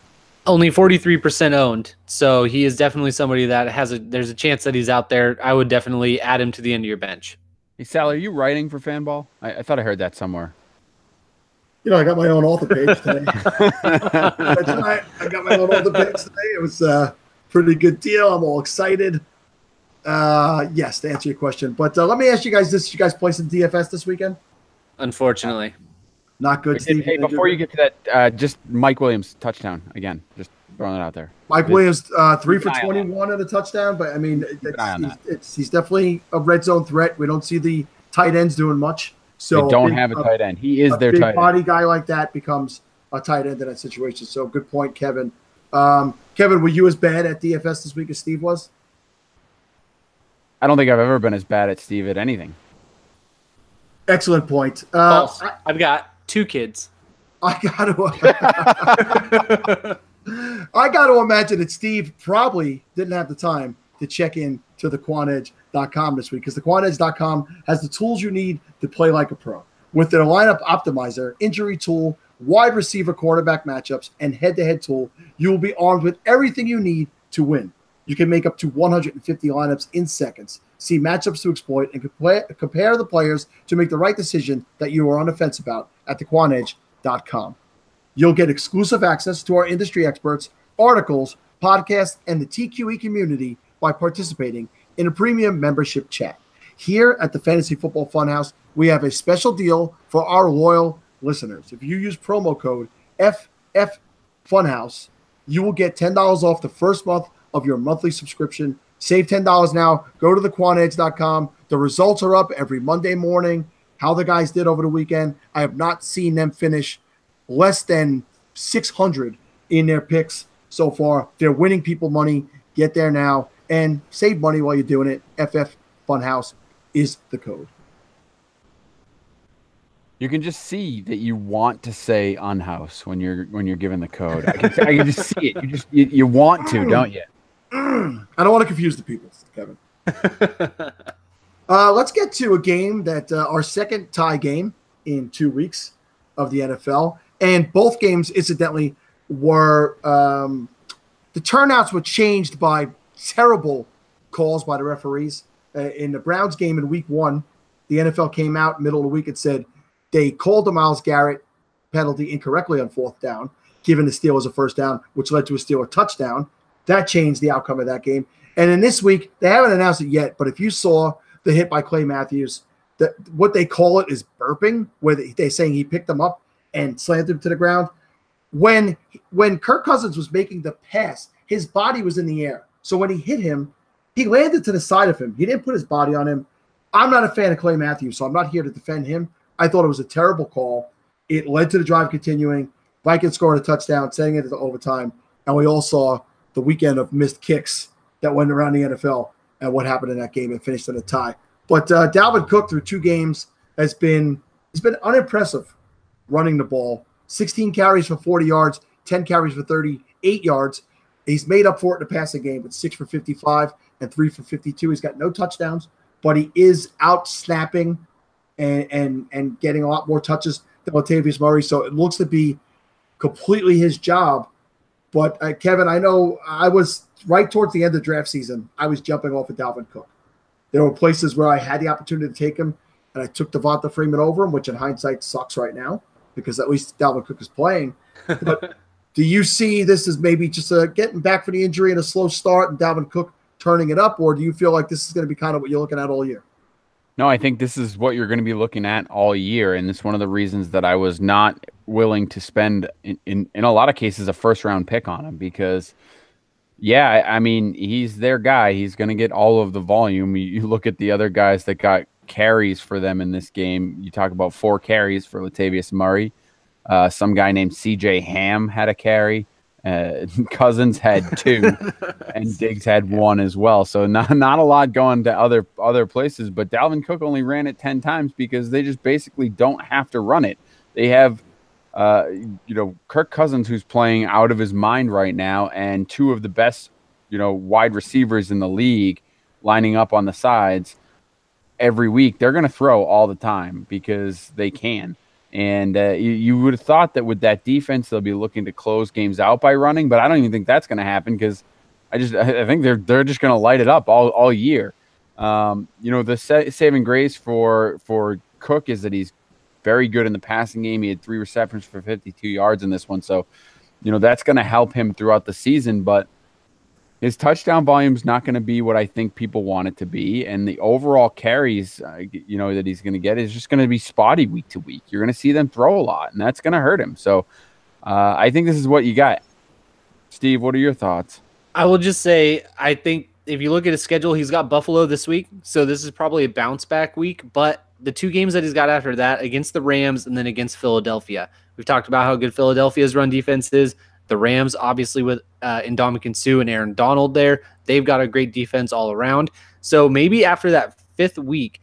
Only 43% owned, so he is definitely somebody that there's a chance that he's out there. I would definitely add him to the end of your bench. Hey, Sal, are you writing for Fanball? I thought I heard that somewhere. I got my own author page today. I got my own author page today. It was a pretty good deal. I'm all excited. Yes, to answer your question. But let me ask you guys this. You guys play some DFS this weekend? Unfortunately. Not good, Steve. Hey, before you get to that, just Mike Williams touchdown again. Just throwing it out there. Mike Williams, 3 for 21 and a touchdown. But, I mean, he's definitely a red zone threat. We don't see the tight ends doing much. So they don't have a tight end. He is their tight end. A body guy like that becomes a tight end in that situation. So good point, Kevin. Kevin, were you as bad at DFS this week as Steve was? I don't think I've ever been as bad at Steve at anything. Excellent point. False. I've got 2 kids. I got to imagine that Steve probably didn't have the time to check in to the quantedge.com this week, because the quantedge.com has the tools you need to play like a pro. With their lineup optimizer, injury tool, wide receiver quarterback matchups, and head-to-head tool, you will be armed with everything you need to win. You can make up to 150 lineups in seconds, see matchups to exploit, and compare the players to make the right decision that you are on the fence about at thequantedge.com. You'll get exclusive access to our industry experts, articles, podcasts, and the TQE community by participating in a premium membership chat. Here at the Fantasy Football Funhouse, we have a special deal for our loyal listeners, if you use promo code FF Funhouse, you will get $10 off the first month of your monthly subscription. Save $10 now. Go to thequantedge.com. The results are up every Monday morning. How the guys did over the weekend. I have not seen them finish less than 600 in their picks so far. They're winning people money. Get there now and save money while you're doing it. FF Funhouse is the code. You can just see that you want to say unhouse when you're given the code. I can just see it. You want to, don't you? I don't want to confuse the people, Kevin. Let's get to a game that our second tie game in 2 weeks of the NFL, and both games, incidentally, were the turnouts were changed by terrible calls by the referees. In the Browns game in Week 1, the NFL came out middle of the week and said they called the Myles Garrett penalty incorrectly on 4th down, giving the Steelers a first down, which led to a Steeler touchdown. That changed the outcome of that game. And in this week, they haven't announced it yet, but if you saw the hit by Clay Matthews, what they call it is burping, where they're saying he picked him up and slammed him to the ground. When Kirk Cousins was making the pass, his body was in the air. So when he hit him, he landed to the side of him. He didn't put his body on him. I'm not a fan of Clay Matthews, so I'm not here to defend him. I thought it was a terrible call. It led to the drive continuing. Vikings scored a touchdown, sending it to overtime. And we all saw the weekend of missed kicks that went around the NFL and what happened in that game and finished in a tie. But Dalvin Cook through 2 games has been unimpressive running the ball. 16 carries for 40 yards, 10 carries for 38 yards. He's made up for it in the passing game with 6 for 55 and 3 for 52. He's got no touchdowns, but he is out snapping and getting a lot more touches than Latavius Murray. So it looks to be completely his job. But Kevin, I know I was right towards the end of draft season. I was jumping off of Dalvin Cook. There were places where I had the opportunity to take him, and I took Devonta Freeman over him, which in hindsight sucks right now because at least Dalvin Cook is playing. But do you see this as maybe just getting back for the injury and a slow start and Dalvin Cook turning it up, or do you feel like this is going to be kind of what you're looking at all year? No, I think this is what you're going to be looking at all year, and it's one of the reasons that I was not willing to spend, in a lot of cases, a first-round pick on him because, yeah, I mean, he's their guy. He's going to get all of the volume. You look at the other guys that got carries for them in this game. You talk about 4 carries for Latavius Murray. Some guy named C.J. Ham had a carry. Cousins had 2, and Diggs had 1 as well. So not a lot going to other places. But Dalvin Cook only ran it 10 times because they just basically don't have to run it. They have, Kirk Cousins, who's playing out of his mind right now, and 2 of the best, wide receivers in the league lining up on the sides every week. They're going to throw all the time because they can. And you would have thought that with that defense, they'll be looking to close games out by running, but I don't even think that's going to happen because I think they're just going to light it up all year. The saving grace for Cook is that he's very good in the passing game. He had 3 receptions for 52 yards in this one, so that's going to help him throughout the season. But his touchdown volume is not going to be what I think people want it to be. And the overall carries, that he's going to get is just going to be spotty week to week. You're going to see them throw a lot, and that's going to hurt him. So I think this is what you got. Steve, what are your thoughts? I will just say, I think if you look at his schedule, he's got Buffalo this week. So this is probably a bounce back week. But the 2 games that he's got after that, against the Rams and then against Philadelphia. We've talked about how good Philadelphia's run defense is. The Rams, obviously, with Ndamukong Suh and Aaron Donald there, they've got a great defense all around. So maybe after that 5th week,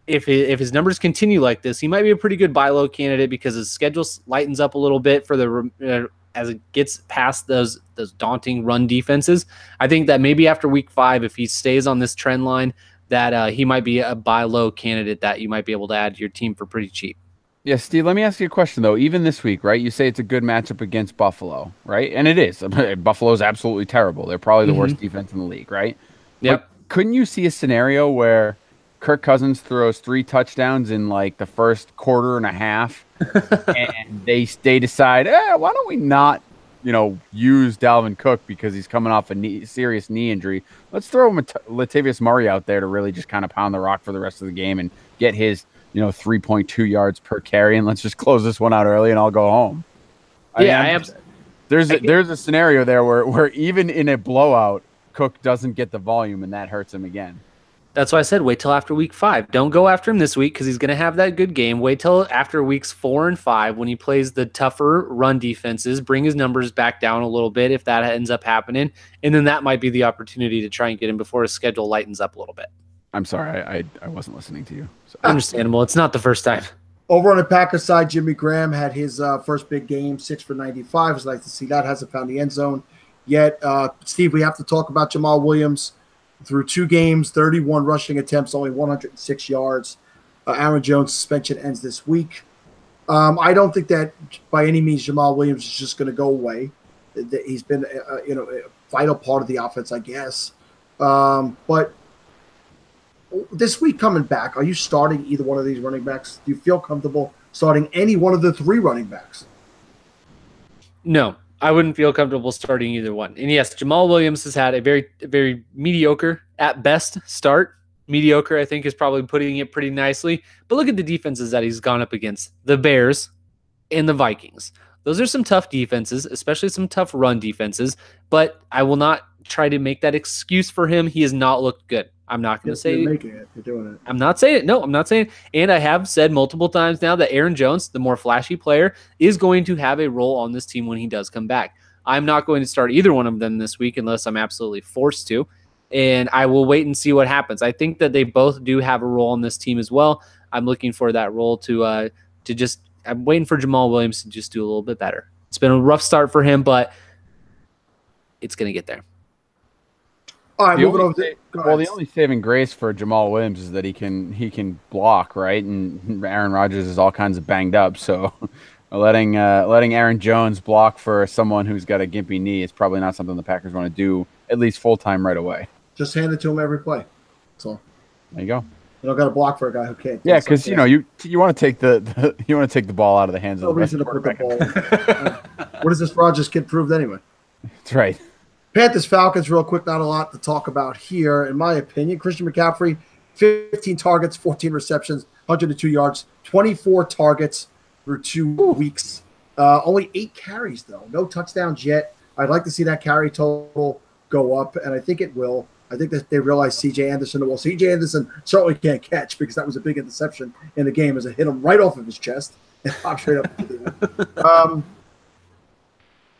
if his numbers continue like this, he might be a pretty good buy low candidate because his schedule lightens up a little bit for the as it gets past those daunting run defenses. I think that maybe after week 5, if he stays on this trend line, that he might be a buy low candidate that you might be able to add to your team for pretty cheap. Yeah, Steve, let me ask you a question, though. Even this week, right, you say it's a good matchup against Buffalo, right? And it is. Buffalo's absolutely terrible. They're probably the worst defense in the league, right? Yep. But couldn't you see a scenario where Kirk Cousins throws 3 touchdowns in, like, the first quarter and a half, and they decide, why don't we not, use Dalvin Cook because he's coming off a serious knee injury. Let's throw Latavius Murray out there to really just kind of pound the rock for the rest of the game and get his 3.2 yards per carry, and let's just close this one out early, and I'll go home. There's a scenario there where even in a blowout, Cook doesn't get the volume, and that hurts him again. That's why I said wait till after week 5. Don't go after him this week because he's going to have that good game. Wait till after weeks 4 and 5 when he plays the tougher run defenses, bring his numbers back down a little bit if that ends up happening. And then that might be the opportunity to try and get him before his schedule lightens up a little bit. I'm sorry, I wasn't listening to you. So. Understandable. It's not the first time. Over on the Packers side, Jimmy Graham had his first big game, 6 for 95. It's nice to see that. Hasn't found the end zone yet. Steve, we have to talk about Jamal Williams. Through 2 games, 31 rushing attempts, only 106 yards. Aaron Jones' suspension ends this week. I don't think that by any means Jamal Williams is just going to go away. He's been a vital part of the offense, I guess. But this week coming back, are you starting either one of these running backs? Do you feel comfortable starting any one of the 3 running backs? No. I wouldn't feel comfortable starting either one. And yes, Jamal Williams has had a very mediocre at best start. Mediocre, I think, is probably putting it pretty nicely. But look at the defenses that he's gone up against. The Bears and the Vikings. Those are some tough defenses, especially some tough run defenses. But I will not try to make that excuse for him. He has not looked good. I'm not going to say you're making it. You're doing it. I'm not saying it. No, I'm not saying it. And I have said multiple times now that Aaron Jones, the more flashy player, is going to have a role on this team when he does come back. I'm not going to start either one of them this week unless I'm absolutely forced to. And I will wait and see what happens. I think that they both do have a role on this team as well. I'm looking for that role to just – I'm waiting for Jamal Williams to just do a little bit better. It's been a rough start for him, but it's going to get there. All right, the only saving grace for Jamal Williams is that he can block, right? And Aaron Rodgers is all kinds of banged up, so letting Aaron Jones block for someone who's got a gimpy knee is probably not something the Packers want to do at least full time right away. Just hand it to him every play. That's all. There you go. You don't got to block for a guy who can't. Yeah, because you want to take the ball out of the hands of the reason to put the ball. What does this Rodgers kid prove anyway? That's right. Panthers Falcons, real quick, not a lot to talk about here. In my opinion, Christian McCaffrey, 15 targets, 14 receptions, 102 yards, 24 targets through 2 weeks. Only 8 carries, though. No touchdowns yet. I'd like to see that carry total go up, and I think it will. I think that they realize C.J. Anderson. Well, C.J. Anderson certainly can't catch because that was a big interception in the game as it hit him right off of his chest and popped straight up.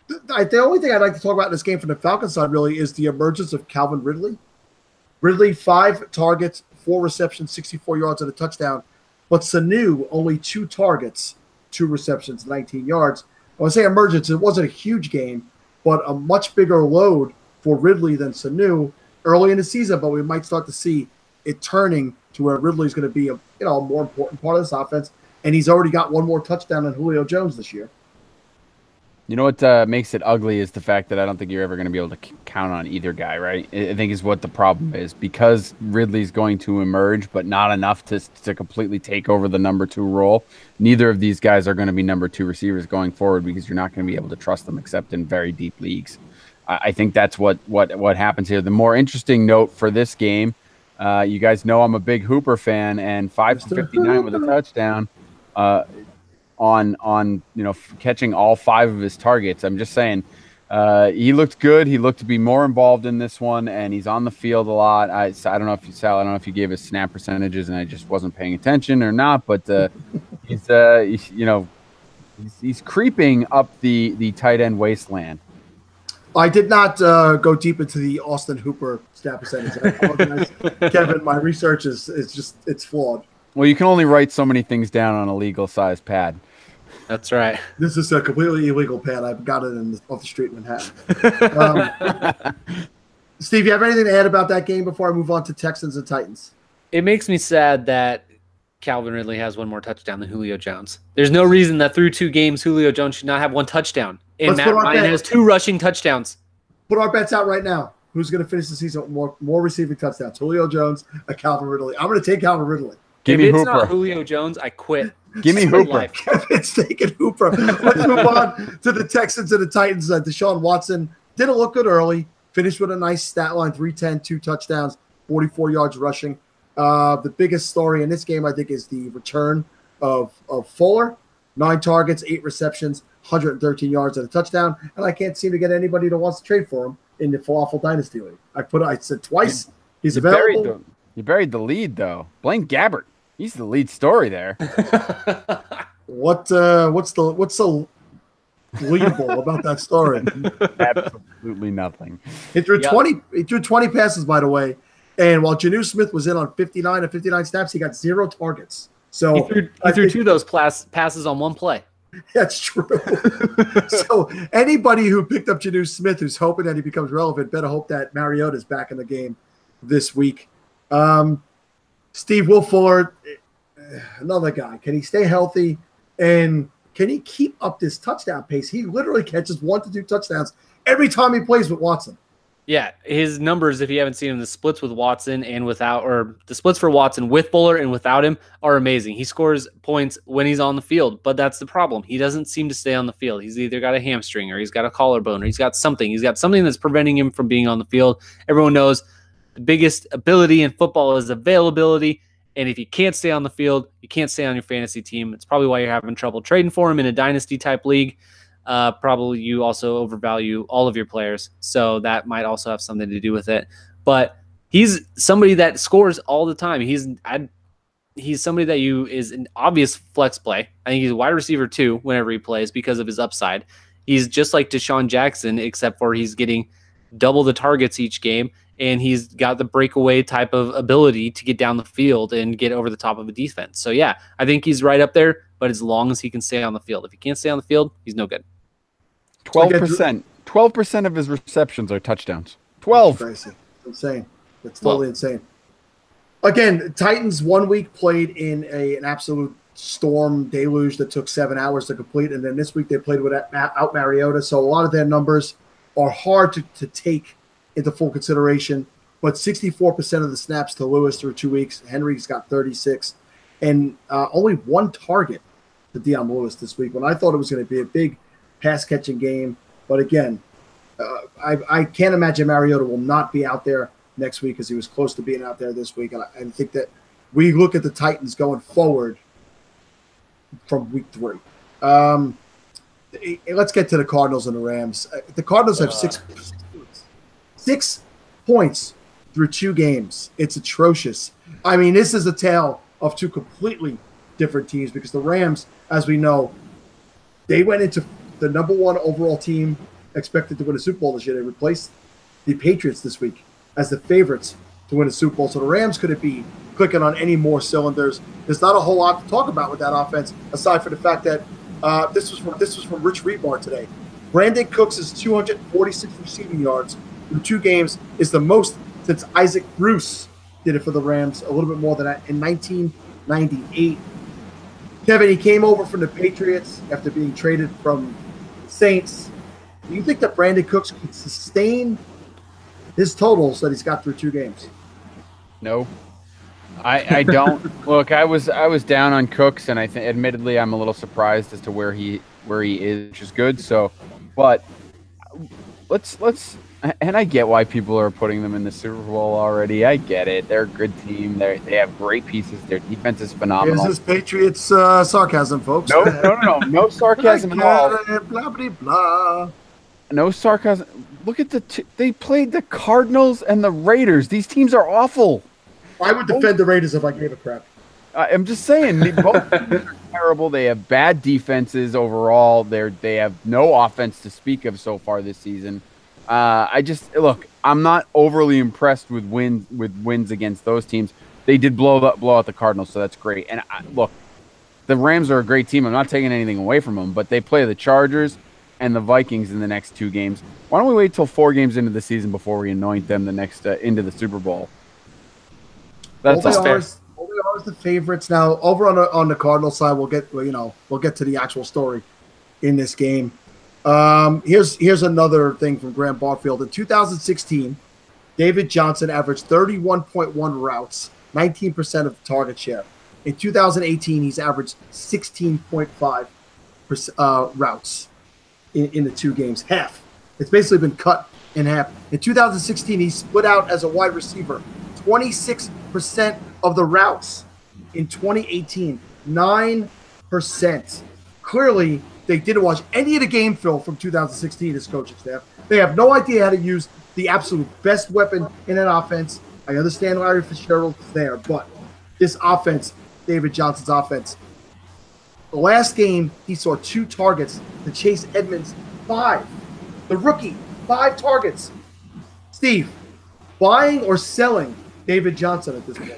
The only thing I'd like to talk about in this game from the Falcons side really is the emergence of Calvin Ridley. Ridley, 5 targets, 4 receptions, 64 yards, and a touchdown. But Sanu, only 2 targets, 2 receptions, 19 yards. I want to say emergence. It wasn't a huge game, but a much bigger load for Ridley than Sanu early in the season. But we might start to see it turning to where Ridley's going to be a more important part of this offense. And he's already got 1 more touchdown than Julio Jones this year. You know what makes it ugly is the fact that I don't think you're ever going to be able to count on either guy, right? I think is what the problem is. Because Ridley's going to emerge, but not enough to completely take over the number 2 role. Neither of these guys are going to be number 2 receivers going forward because you're not going to be able to trust them except in very deep leagues. I think that's what happens here. The more interesting note for this game, you guys know I'm a big Hooper fan, and 5 for 59 with a touchdown. On catching all 5 of his targets. I'm just saying he looked good. He looked to be more involved in this one, and he's on the field a lot. I don't know if you, Sal, I don't know if you gave his snap percentages, and I just wasn't paying attention or not. But he's creeping up the tight end wasteland. I did not go deep into the Austin Hooper snap percentage. I apologize, Kevin. My research it's flawed. Well, you can only write so many things down on a legal-sized pad. That's right. This is a completely illegal pad. I've got it off the street in Manhattan. Steve, you have anything to add about that game before I move on to Texans and Titans? It makes me sad that Calvin Ridley has 1 more touchdown than Julio Jones. There's no reason that through 2 games, Julio Jones should not have 1 touchdown. And Matt Ryan has 2 rushing touchdowns. Put our bets out right now. Who's going to finish the season with more receiving touchdowns? Julio Jones or Calvin Ridley? I'm going to take Calvin Ridley. Give if me it's Hooper. Not Julio Jones, I quit. Give me Hooper. Kevin's taking Hooper. Let's move on to the Texans and the Titans. Deshaun Watson didn't look good early. Finished with a nice stat line, 310, 2 touchdowns, 44 yards rushing. The biggest story in this game, I think, is the return of Fuller. 9 targets, 8 receptions, 113 yards and a touchdown. And I can't seem to get anybody that wants to trade for him in the Falafel Dynasty League. I said twice he's available. You buried the lead, though. Blaine Gabbert. He's the lead story there. What's so believable about that story? Absolutely nothing. He threw 20 passes, by the way. And while Jonnu Smith was in on 59 snaps, he got 0 targets. So he threw 2 of those passes on 1 play. That's true. So anybody who picked up Jonnu Smith who's hoping that he becomes relevant better hope that Mariota's back in the game this week. Steve, Will Fuller, another guy. Can he stay healthy? And can he keep up this touchdown pace? He literally catches 1 to 2 touchdowns every time he plays with Watson. Yeah, his numbers, if you haven't seen him, the splits with Watson and without, or the splits for Watson with Fuller and without him are amazing. He scores points when he's on the field, but that's the problem. He doesn't seem to stay on the field. He's either got a hamstring or he's got a collarbone or he's got something. He's got something that's preventing him from being on the field. Everyone knows the biggest ability in football is availability, and if you can't stay on the field, you can't stay on your fantasy team. It's probably why you're having trouble trading for him in a dynasty-type league. Probably you also overvalue all of your players, so that might also have something to do with it. But he's somebody that scores all the time. He's somebody that is an obvious flex play. I think he's a wide receiver too whenever he plays because of his upside. He's just like Deshaun Jackson, except for he's getting double the targets each game, and he's got the breakaway type of ability to get down the field and get over the top of a defense. So yeah, I think he's right up there, but as long as he can stay on the field. If he can't stay on the field, he's no good. 12% of his receptions are touchdowns. 12. That's crazy. Insane. It's totally insane. Again, Titans 1 week played in an absolute storm deluge that took 7 hours to complete, and then this week they played without Mariota. So a lot of their numbers are hard to take into full consideration. But 64% of the snaps to Lewis through 2 weeks. Henry's got 36, and only 1 target to Dion Lewis this week. When I thought it was going to be a big pass-catching game. But again, I can't imagine Mariota will not be out there next week because he was close to being out there this week. And I think that we look at the Titans going forward from week 3. Let's get to the Cardinals and the Rams. The Cardinals have 6 points through 2 games. It's atrocious. I mean, this is a tale of 2 completely different teams because the Rams, as we know, they went into the number 1 overall team expected to win a Super Bowl this year. They replaced the Patriots this week as the favorites to win a Super Bowl. So the Rams couldn't be clicking on any more cylinders. There's not a whole lot to talk about with that offense, aside from the fact that this was from Rich Rebar today. Brandon Cooks' 246 receiving yards through 2 games is the most since Isaac Bruce did it for the Rams, a little bit more than that in 1998. Kevin, he came over from the Patriots after being traded from Saints. Do you think that Brandon Cooks can sustain his totals that he's got through 2 games? No, I don't. Look, I was down on Cooks, and I think, admittedly, I'm a little surprised as to where he is, which is good. So, but let's. And I get why people are putting them in the Super Bowl already. I get it. They're a good team. They have great pieces. Their defense is phenomenal. Here's this Patriots sarcasm, folks. No sarcasm at all. Blah, blah, blah. No sarcasm. Look at they played the Cardinals and the Raiders. These teams are awful. I would defend the Raiders if I gave a crap. I'm just saying, both teams are terrible. They have bad defenses overall. They have no offense to speak of so far this season. I'm not overly impressed with wins against those teams. They did blow out the Cardinals, so that's great. And look, the Rams are a great team. I'm not taking anything away from them, but they play the Chargers and the Vikings in the next 2 games. Why don't we wait till 4 games into the season before we anoint them the next into the Super Bowl? That's fair. They are the favorites now. Over on the Cardinal side, we'll get to the actual story in this game. Here's another thing from Graham Barfield. In 2016, David Johnson averaged 31.1 routes, 19% of the target share. In 2018, he's averaged 16.5 routes in the 2 games, half. It's basically been cut in half. In 2016, he split out as a wide receiver 26% of the routes in 2018. 9%. Clearly, they didn't watch any of the game film from 2016, this coaching staff. They have no idea how to use the absolute best weapon in an offense. I understand Larry Fitzgerald is there, but this offense, David Johnson's offense, the last game, he saw 2 targets to Chase Edmonds, 5. The rookie, 5 targets. Steve, buying or selling David Johnson at this point?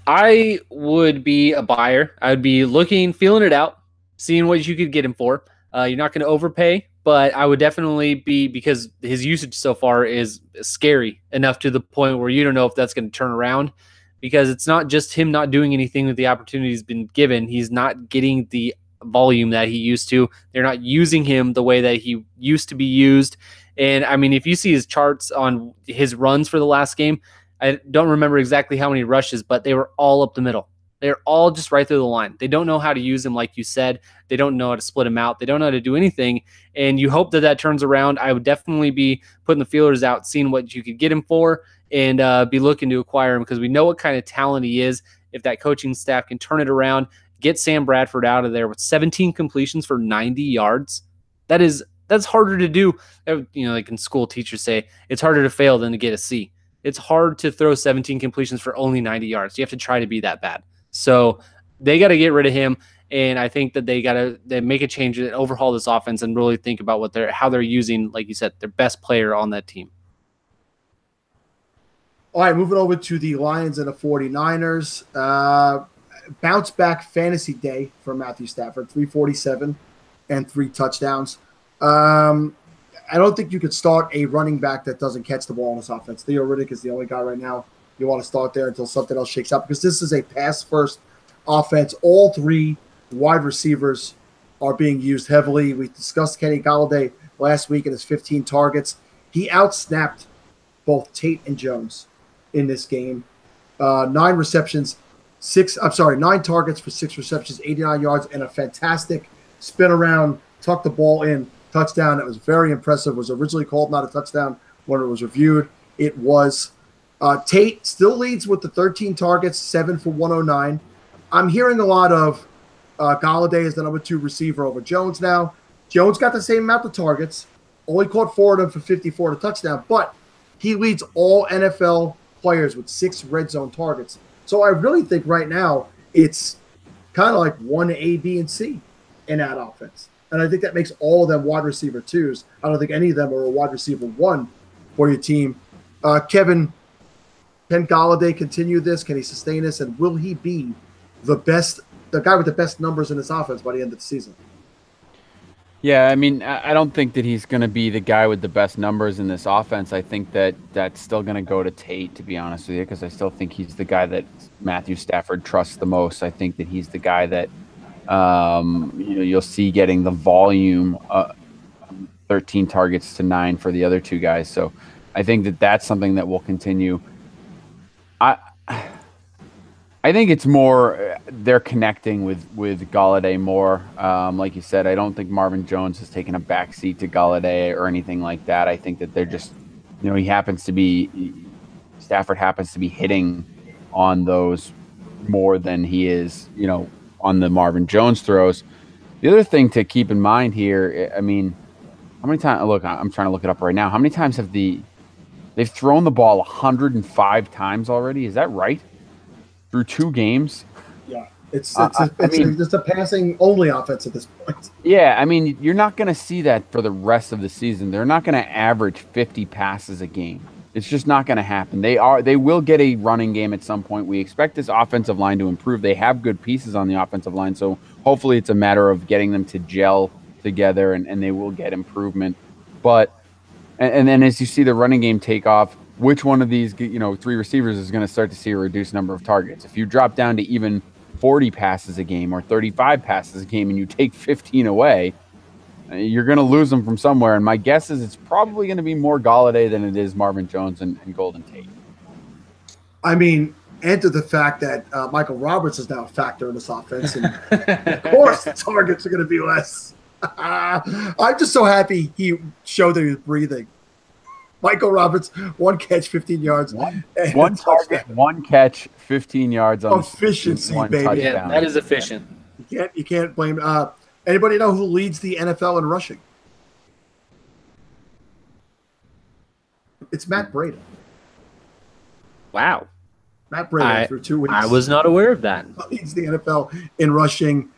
I would be a buyer. I would be looking, feeling it out, seeing what you could get him for. You're not going to overpay, but I would definitely be, because his usage so far is scary enough to the point where you don't know if that's going to turn around, because it's not just him not doing anything with the opportunity he's been given. He's not getting the volume that he used to. They're not using him the way that he used to be used. And I mean, if you see his charts on his runs for the last game, I don't remember exactly how many rushes, but they were all up the middle. They're all just right through the line. They don't know how to use him, like you said. They don't know how to split him out. They don't know how to do anything. And you hope that that turns around. I would definitely be putting the feelers out, seeing what you could get him for, and be looking to acquire him, because we know what kind of talent he is. If that coaching staff can turn it around, get Sam Bradford out of there with 17 completions for 90 yards, that's harder to do. Like in school, teachers say it's harder to fail than to get a C. It's hard to throw 17 completions for only 90 yards. You have to try to be that bad. So they got to get rid of him, and I think that they make a change and overhaul this offense and really think about how they're using, like you said, their best player on that team. All right, moving over to the Lions and the 49ers. Bounce back fantasy day for Matthew Stafford, 347 and 3 touchdowns. I don't think you could start a running back that doesn't catch the ball in this offense. Theo Riddick is the only guy right now you want to start there until something else shakes out, because this is a pass-first offense. All 3 wide receivers are being used heavily. We discussed Kenny Golladay last week and his 15 targets. He outsnapped both Tate and Jones in this game. 9 targets for 6 receptions, 89 yards, and a fantastic spin around, tuck the ball in, touchdown. That was very impressive. It was originally called not a touchdown when it was reviewed. It was. Tate still leads with the 13 targets, 7 for 109. I'm hearing a lot of Golladay as the number 2 receiver over Jones now. Jones got the same amount of targets, only caught 4 of them for 54 to touchdown, but he leads all NFL players with 6 red zone targets. So I really think right now it's kind of like 1 A, B, and C in that offense. And I think that makes all of them wide receiver 2s. I don't think any of them are a wide receiver 1 for your team. Kevin, can Golladay continue this? Can he sustain this? And will he be the guy with the best numbers in this offense by the end of the season? Yeah, I mean, I don't think that he's going to be the guy with the best numbers in this offense. I think that that's still going to go to Tate, to be honest with you, because I still think he's the guy that Matthew Stafford trusts the most. I think that he's the guy that you'll see getting the volume, 13 targets to 9 for the other 2 guys. So I think that that's something that will continue. I think it's more they're connecting with Golladay more. Like you said, I don't think Marvin Jones has taken a backseat to Golladay or anything like that. I think that they're just, Stafford happens to be hitting on those more than he is, on the Marvin Jones throws. The other thing to keep in mind here, I mean, how many times? Look, I'm trying to look it up right now. How many times have they've thrown the ball 105 times already? Is that right? Through 2 games? Yeah, it's just a passing only offense at this point. Yeah, I mean, you're not going to see that for the rest of the season. They're not going to average 50 passes a game. It's just not going to happen. They will get a running game at some point. We expect this offensive line to improve. They have good pieces on the offensive line, so hopefully it's a matter of getting them to gel together, and they will get improvement. But and then as you see the running game take off, which one of these 3 receivers is going to start to see a reduced number of targets? If you drop down to even 40 passes a game or 35 passes a game and you take 15 away, you're going to lose them from somewhere. And my guess is it's probably going to be more Golladay than it is Marvin Jones and Golden Tate. I mean, and to the fact that Michael Roberts is now a factor in this offense. And of course, the targets are going to be less. I'm just so happy he showed that he was breathing Michael Roberts, 1 catch, 15 yards. One target, 1 catch, 15 yards on efficiency, one baby. touchdown. Yeah, that is efficient. You can't blame. Anybody know who leads the NFL in rushing? It's Matt Breida. Wow. Matt Breida through 2 weeks. I was not aware of that. Leads the NFL in rushing.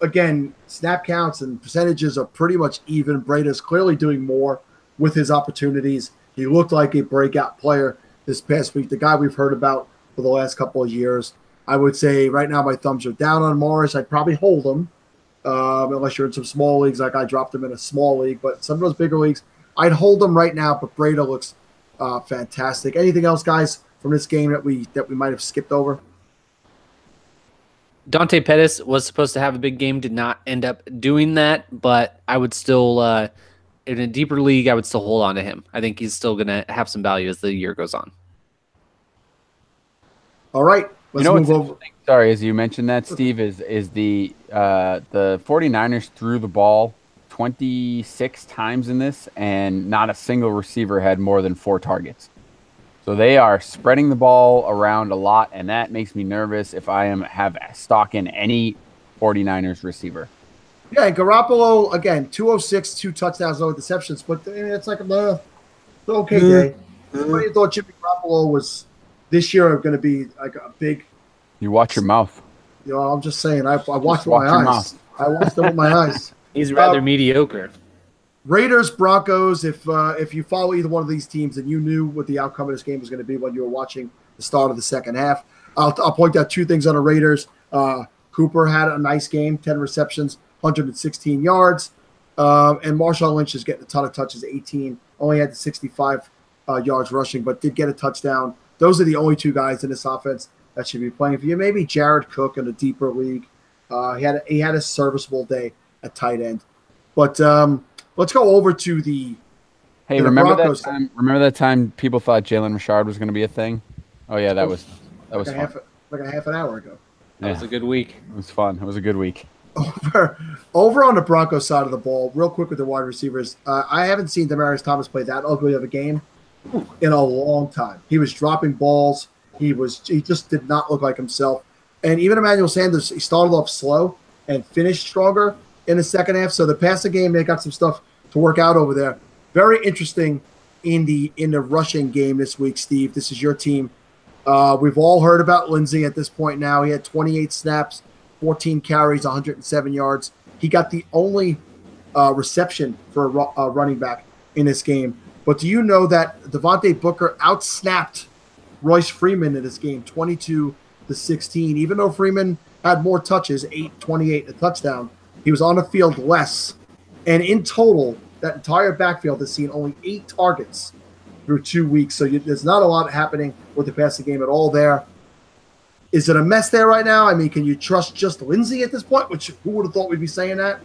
Again, snap counts and percentages are pretty much even. Breida's clearly doing more with his opportunities. He looked like a breakout player this past week, the guy we've heard about for the last couple of years. I would say right now my thumbs are down on Morris. I'd probably hold him unless you're in some small leagues, like I dropped him in a small league. But some of those bigger leagues, I'd hold him right now, but Breida looks fantastic. Anything else, guys, from this game that we might have skipped over? Dante Pettis was supposed to have a big game, did not end up doing that, but I would still, in a deeper league, I would still hold on to him. I think he's still going to have some value as the year goes on. All right. Let's move over. Sorry, as you mentioned that, Steve, is the 49ers threw the ball 26 times in this, and not a single receiver had more than 4 targets. So they are spreading the ball around a lot, and that makes me nervous if I have stock in any 49ers receiver. Yeah, and Garoppolo, again, 206, 2 touchdowns, no interceptions, but it's like an okay day. Everybody thought Jimmy Garoppolo was this year going to be like a big. You watch your mouth. You know, I'm just saying, I watched with my eyes. I watched them with my eyes. He's rather mediocre. Raiders, Broncos, if you follow either one of these teams and you knew what the outcome of this game was going to be when you were watching the start of the second half, I'll point out 2 things on the Raiders. Cooper had a nice game, 10 receptions, 116 yards. And Marshawn Lynch is getting a ton of touches, 18. Only had 65 yards rushing, but did get a touchdown. Those are the only 2 guys in this offense that should be playing for you. Maybe Jared Cook in a deeper league. He had a serviceable day at tight end. But let's go over to the remember Broncos. Remember that time people thought Jalen Richard was going to be a thing? Oh yeah, that was fun. Like a half an hour ago. That was a good week. It was fun. It was a good week. Over on the Broncos side of the ball, real quick with the wide receivers, I haven't seen Demaryius Thomas play that ugly of a game in a long time. He was dropping balls. He just did not look like himself. And even Emmanuel Sanders, he started off slow and finished stronger in the second half. So the passing game, they got some stuff to work out over there. Very interesting in the rushing game this week, Steve. This is your team. We've all heard about Lindsey at this point now. He had 28 snaps, 14 carries, 107 yards. He got the only reception for a running back in this game. But do you know that Devontae Booker outsnapped Royce Freeman in this game, 22-16? Even though Freeman had more touches, 28, a touchdown, he was on the field less. And in total, that entire backfield has seen only 8 targets through 2 weeks. So there's not a lot happening with the passing game at all there. Is it a mess there right now? I mean, can you trust just Lindsey at this point? Which who would have thought we'd be saying that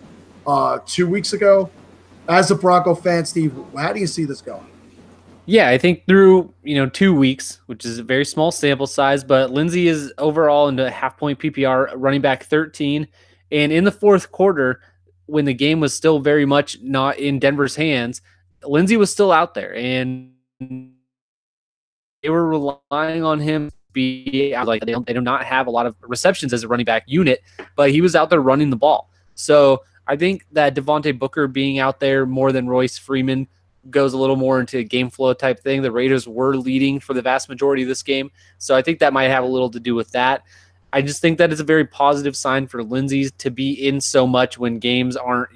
2 weeks ago? As a Bronco fan, Steve, how do you see this going? Yeah, I think through 2 weeks, which is a very small sample size, but Lindsey is overall into half-point PPR, running back 13. And in the fourth quarter, when the game was still very much not in Denver's hands, Lindsey was still out there, and they were relying on him to be like they do not have a lot of receptions as a running back unit, but he was out there running the ball. So I think that Devontae Booker being out there more than Royce Freeman goes a little more into a game flow type thing. The Raiders were leading for the vast majority of this game, so I think that might have a little to do with that. I just think that it's a very positive sign for Lindsey to be in so much when games aren't,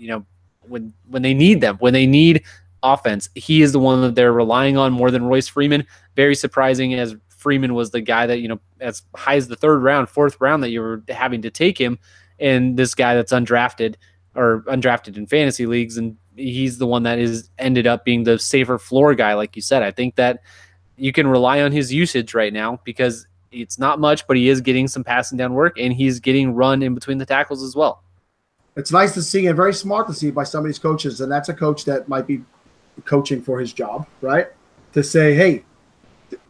when they need them, when they need offense. He is the one that they're relying on more than Royce Freeman. Very surprising, as Freeman was the guy that, as high as the third round, fourth round, that you were having to take him, and this guy that's undrafted in fantasy leagues, and he's the one that is ended up being the safer floor guy, like you said. I think that you can rely on his usage right now because it's not much, but he is getting some passing down work, and he's getting run in between the tackles as well. It's nice to see and very smart to see by some of these coaches, and that's a coach that might be coaching for his job, right? To say, hey,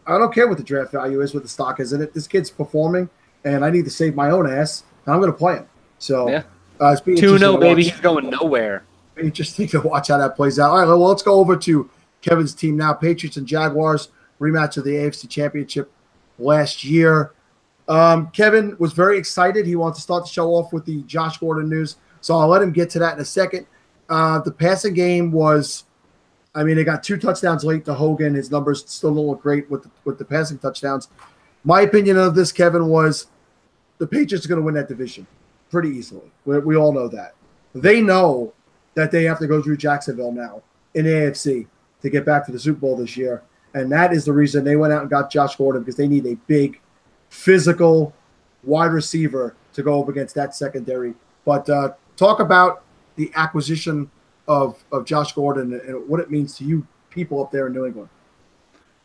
I don't care what the draft value is, what the stock is in it. This kid's performing, and I need to save my own ass, and I'm going to play him. So, yeah. It's 2-0, baby. He's going nowhere. Interesting to watch how that plays out. All right, well, let's go over to Kevin's team now, Patriots and Jaguars, rematch of the AFC Championship last year. Kevin was very excited. He wants to start the show off with the Josh Gordon news, so I'll let him get to that in a second. The passing game was, they got 2 touchdowns late to Hogan. His numbers still don't look great with the passing touchdowns. My opinion of this, Kevin, was the Patriots are going to win that division pretty easily. We all know that. They know that they have to go through Jacksonville now in the AFC to get back to the Super Bowl this year, and that is the reason they went out and got Josh Gordon, because they need a big, physical wide receiver to go up against that secondary. But talk about the acquisition of Josh Gordon and what it means to you people up there in New England.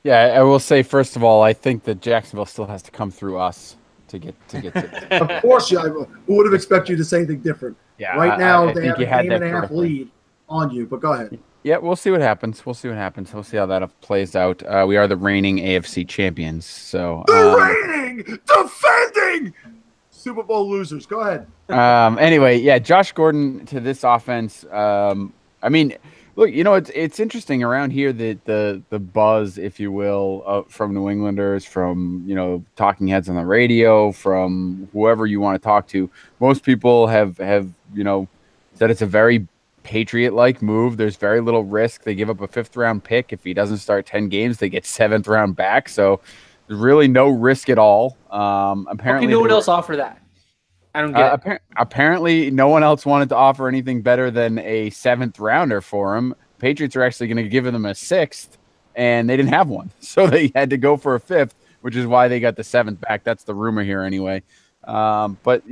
Yeah, I will say, first of all, I think that Jacksonville still has to come through us to get to. Of course, who would have expected you to say anything different? Yeah, right now they have a game and a half lead on you, but go ahead. Yeah, we'll see what happens. We'll see how that plays out. We are the reigning AFC champions, so reigning, defending Super Bowl losers. Go ahead. Anyway, yeah, Josh Gordon to this offense. Look, it's interesting around here that the buzz, if you will, from New Englanders, from talking heads on the radio, from whoever you want to talk to. Most people have said it's a very Patriot-like move. There's very little risk. They give up a 5th-round pick. If he doesn't start 10 games, they get 7th round back. So there's really no risk at all. Apparently, no one else offer that. I don't get it. Apparently, no one else wanted to offer anything better than a 7th rounder for him. Patriots are actually going to give them a 6th, and they didn't have one. So they had to go for a 5th, which is why they got the 7th back. That's the rumor here anyway. But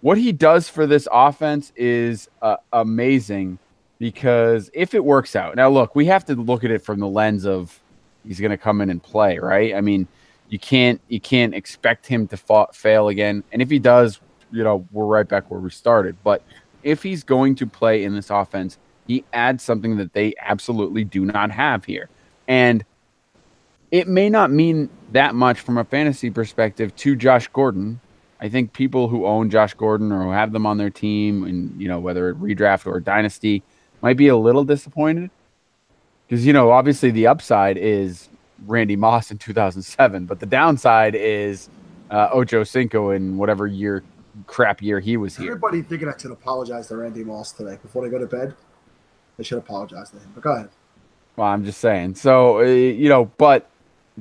what he does for this offense is amazing, because if it works out. Now, look, we have to look at it from the lens of he's going to come in and play, right? I mean, you can't expect him to fail again. And if he does, we're right back where we started. But if he's going to play in this offense, he adds something that they absolutely do not have here. And it may not mean that much from a fantasy perspective to Josh Gordon. I think people who own Josh Gordon or who have them on their team, and whether it redraft or dynasty, might be a little disappointed, because obviously the upside is Randy Moss in 2007, but the downside is Ocho Cinco in whatever crap year he was here. Everybody thinking I should apologize to Randy Moss today before they go to bed. They should apologize to him. But go ahead. Well, I'm just saying. So but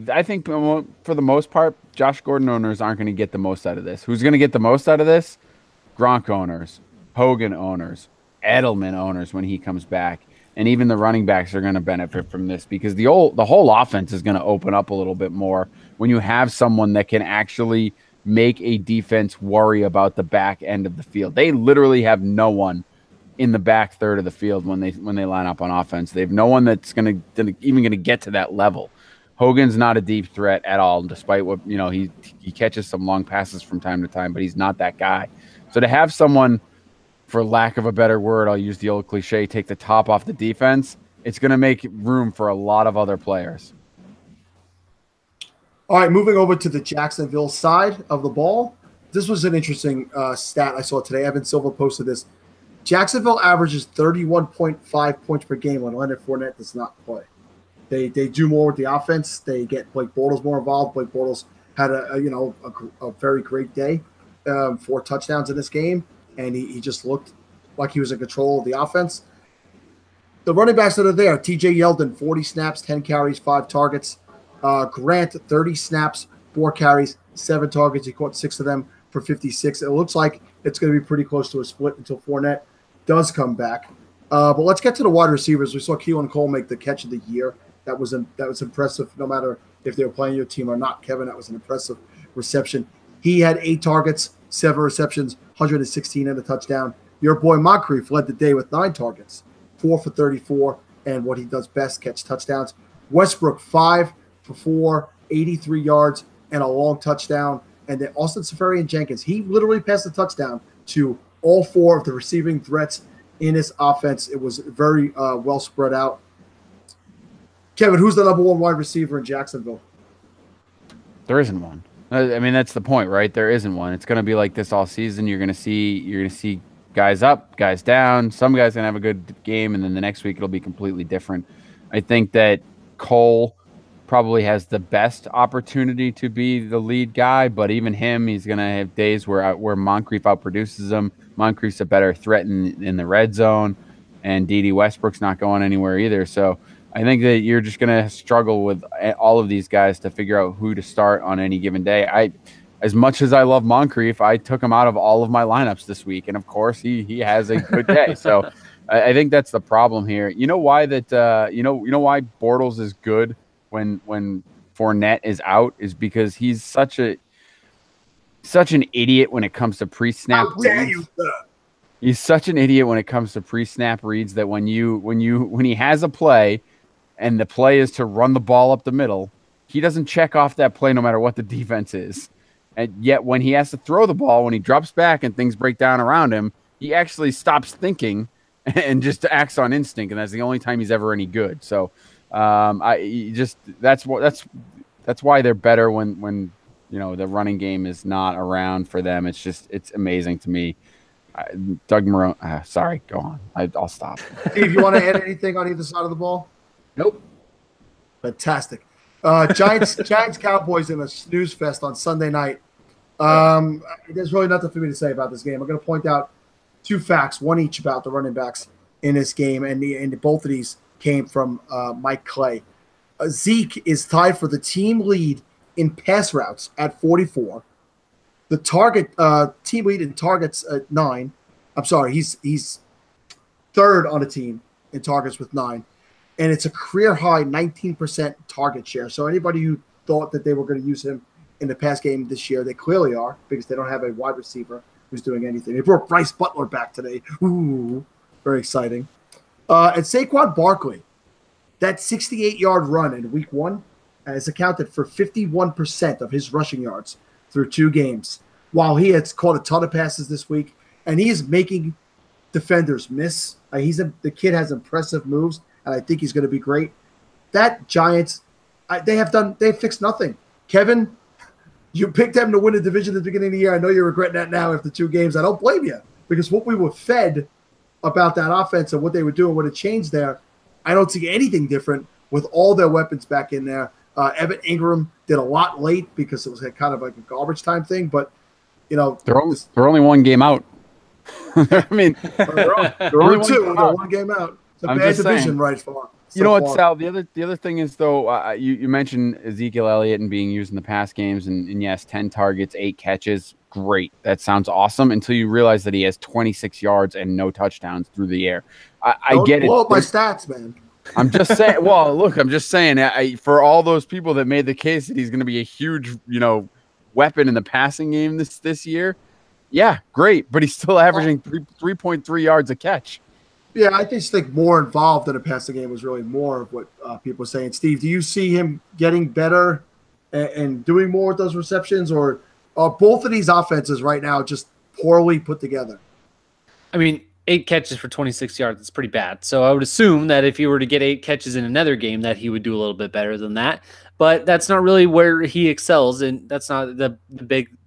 I think for the most part, Josh Gordon owners aren't going to get the most out of this. Who's going to get the most out of this? Gronk owners, Hogan owners, Edelman owners when he comes back, and even the running backs are going to benefit from this, because the whole offense is going to open up a little bit more when you have someone that can actually make a defense worry about the back end of the field. They literally have no one in the back third of the field when they line up on offense. They have no one that's even going to get to that level. Hogan's not a deep threat at all, despite what he catches some long passes from time to time, but he's not that guy. So to have someone, for lack of a better word, I'll use the old cliche, take the top off the defense, it's going to make room for a lot of other players. All right, moving over to the Jacksonville side of the ball. This was an interesting stat I saw today. Evan Silva posted this. Jacksonville averages 31.5 points per game when Leonard Fournette does not play. They do more with the offense. They get Blake Bortles more involved. Blake Bortles had a very great day, 4 touchdowns in this game, and he just looked like he was in control of the offense. The running backs that are there, TJ Yeldon, 40 snaps, 10 carries, 5 targets. Grant, 30 snaps, 4 carries, 7 targets. He caught 6 of them for 56. It looks like it's going to be pretty close to a split until Fournette does come back. But let's get to the wide receivers. We saw Keelan Cole make the catch of the year. That was impressive, no matter if they were playing your team or not, Kevin. That was an impressive reception. He had 8 targets, 7 receptions, 116 and a touchdown. Your boy Moncrief led the day with 9 targets, 4 for 34, and what he does best, catch touchdowns. Westbrook, 5 for 4, 83 yards, and a long touchdown. And then Austin Seferian-Jenkins, he literally passed the touchdown to all 4 of the receiving threats in his offense. It was very well spread out. Kevin, who's the number 1 wide receiver in Jacksonville? There isn't one. I mean, that's the point, right? There isn't one. It's going to be like this all season. You're going to see guys up, guys down. Some guys going to have a good game, and then the next week it'll be completely different. I think that Cole probably has the best opportunity to be the lead guy, but even him, he's going to have days where Moncrief outproduces him. Moncrief's a better threat in the red zone, and Dede Westbrook's not going anywhere either. So I think that you're just going to struggle with all of these guys to figure out who to start on any given day. As much as I love Moncrief, I took him out of all of my lineups this week, and of course he has a good day. So I think that's the problem here. You know why that you know why Bortles is good when Fournette is out is because he's such an idiot when it comes to pre-snap reads. He's such an idiot when it comes to pre-snap reads that when he has a play and the play is to run the ball up the middle, he doesn't check off that play no matter what the defense is. And yet when he has to throw the ball, when he drops back and things break down around him, he actually stops thinking and just acts on instinct, and that's the only time he's ever any good. So that's why they're better when the running game is not around for them. It's amazing to me. Doug Marrone. Sorry, go on. I'll stop. Steve, you want to add anything on either side of the ball? Nope. Fantastic. Giants Cowboys in a snooze fest on Sunday night. There's really nothing for me to say about this game. I'm going to point out two facts, one each about the running backs in this game, and both of these came from Mike Clay. Zeke is tied for the team lead in pass routes at 44. The target team lead in targets at 9. I'm sorry, he's third on the team in targets with 9, and it's a career high 19% target share. So anybody who thought that they were going to use him in the pass game this year, they clearly are, because they don't have a wide receiver who's doing anything. They brought Bryce Butler back today. Ooh, very exciting. And Saquon Barkley, that 68-yard run in week 1 has accounted for 51% of his rushing yards through 2 games, while he has caught a ton of passes this week, and he is making defenders miss. The kid has impressive moves, and I think he's going to be great. That Giants, they fixed nothing. Kevin, you picked them to win the division at the beginning of the year. I know you're regretting that now after 2 games. I don't blame you, because what we were fed about that offense and what they were doing would have changed there. I don't see anything different with all their weapons back in there. Evan Ingram did a lot late because it was kind of like a garbage time thing, but they're only 1 game out. I mean, they're only 2. They're 1 game out. It's a bad division right far. You know what, Sal? The other thing is, though, you mentioned Ezekiel Elliott and being used in the pass games, and yes, 10 targets, 8 catches, great. That sounds awesome until you realize that he has 26 yards and no touchdowns through the air. I get it. Blow up my stats, man. I'm just saying. Well, look, I'm just saying. For all those people that made the case that he's going to be a huge, weapon in the passing game this year, yeah, great. But he's still averaging 3.3 yards a catch. Yeah, I just think more involved in the passing game was really more of what people are saying. Steve, do you see him getting better and doing more with those receptions, or are both of these offenses right now just poorly put together? I mean, 8 catches for 26 yards is pretty bad. So I would assume that if he were to get 8 catches in another game, that he would do a little bit better than that. But that's not really where he excels, and that's not the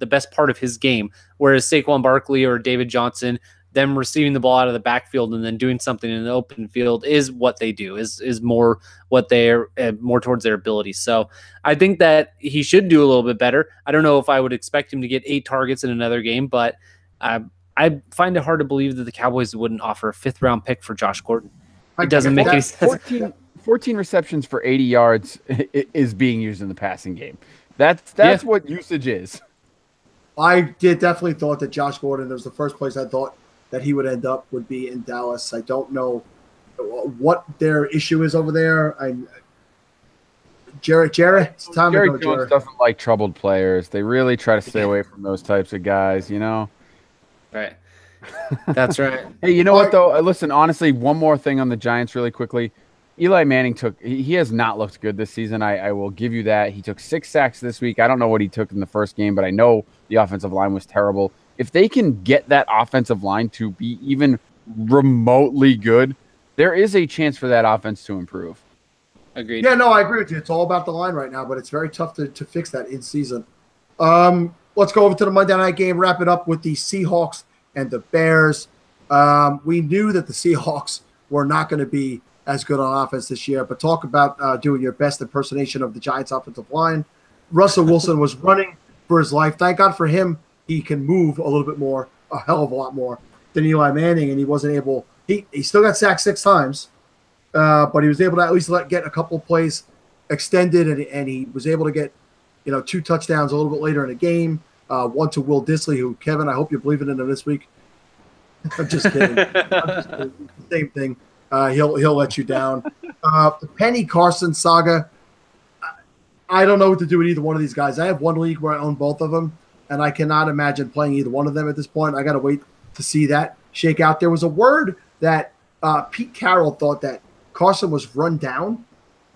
best part of his game. Whereas Saquon Barkley or David Johnson, them receiving the ball out of the backfield and then doing something in the open field is what they do, is more what they're more towards their ability. So I think that he should do a little bit better. I don't know if I would expect him to get 8 targets in another game, but I find it hard to believe that the Cowboys wouldn't offer a 5th-round pick for Josh Gordon. It doesn't make any sense. 14 receptions for 80 yards is being used in the passing game. That's what usage is. I definitely thought that Josh Gordon, that was the first place I thought that he would end up, would be in Dallas. I don't know what their issue is over there. Jerry, it's time to go, Jerry Jones doesn't like troubled players. They really try to stay away from those types of guys, Right. That's right. Hey, you know what, though? Listen, honestly, one more thing on the Giants really quickly. Eli Manning he has not looked good this season. I will give you that. He took 6 sacks this week. I don't know what he took in the first game, but I know the offensive line was terrible. If they can get that offensive line to be even remotely good, there is a chance for that offense to improve. Agreed. Yeah, no, I agree with you. It's all about the line right now, but it's very tough to fix that in season. Let's go over to the Monday night game, wrap it up with the Seahawks and the Bears. We knew that the Seahawks were not going to be as good on offense this year. But talk about doing your best impersonation of the Giants' offensive line. Russell Wilson was running for his life. Thank God for him. He can move a little bit more, a hell of a lot more than Eli Manning, and he wasn't able. He still got sacked 6 times, but he was able to at least get a couple of plays extended, and he was able to get 2 touchdowns a little bit later in the game. One to Will Dissly, who, Kevin, I hope you're believing in him this week. I'm just kidding. Same thing. He'll let you down. The Penny Carson saga. I don't know what to do with either one of these guys. I have one league where I own both of them, and I cannot imagine playing either one of them at this point. I got to wait to see that shake out. There was a word that Pete Carroll thought that Carson was run down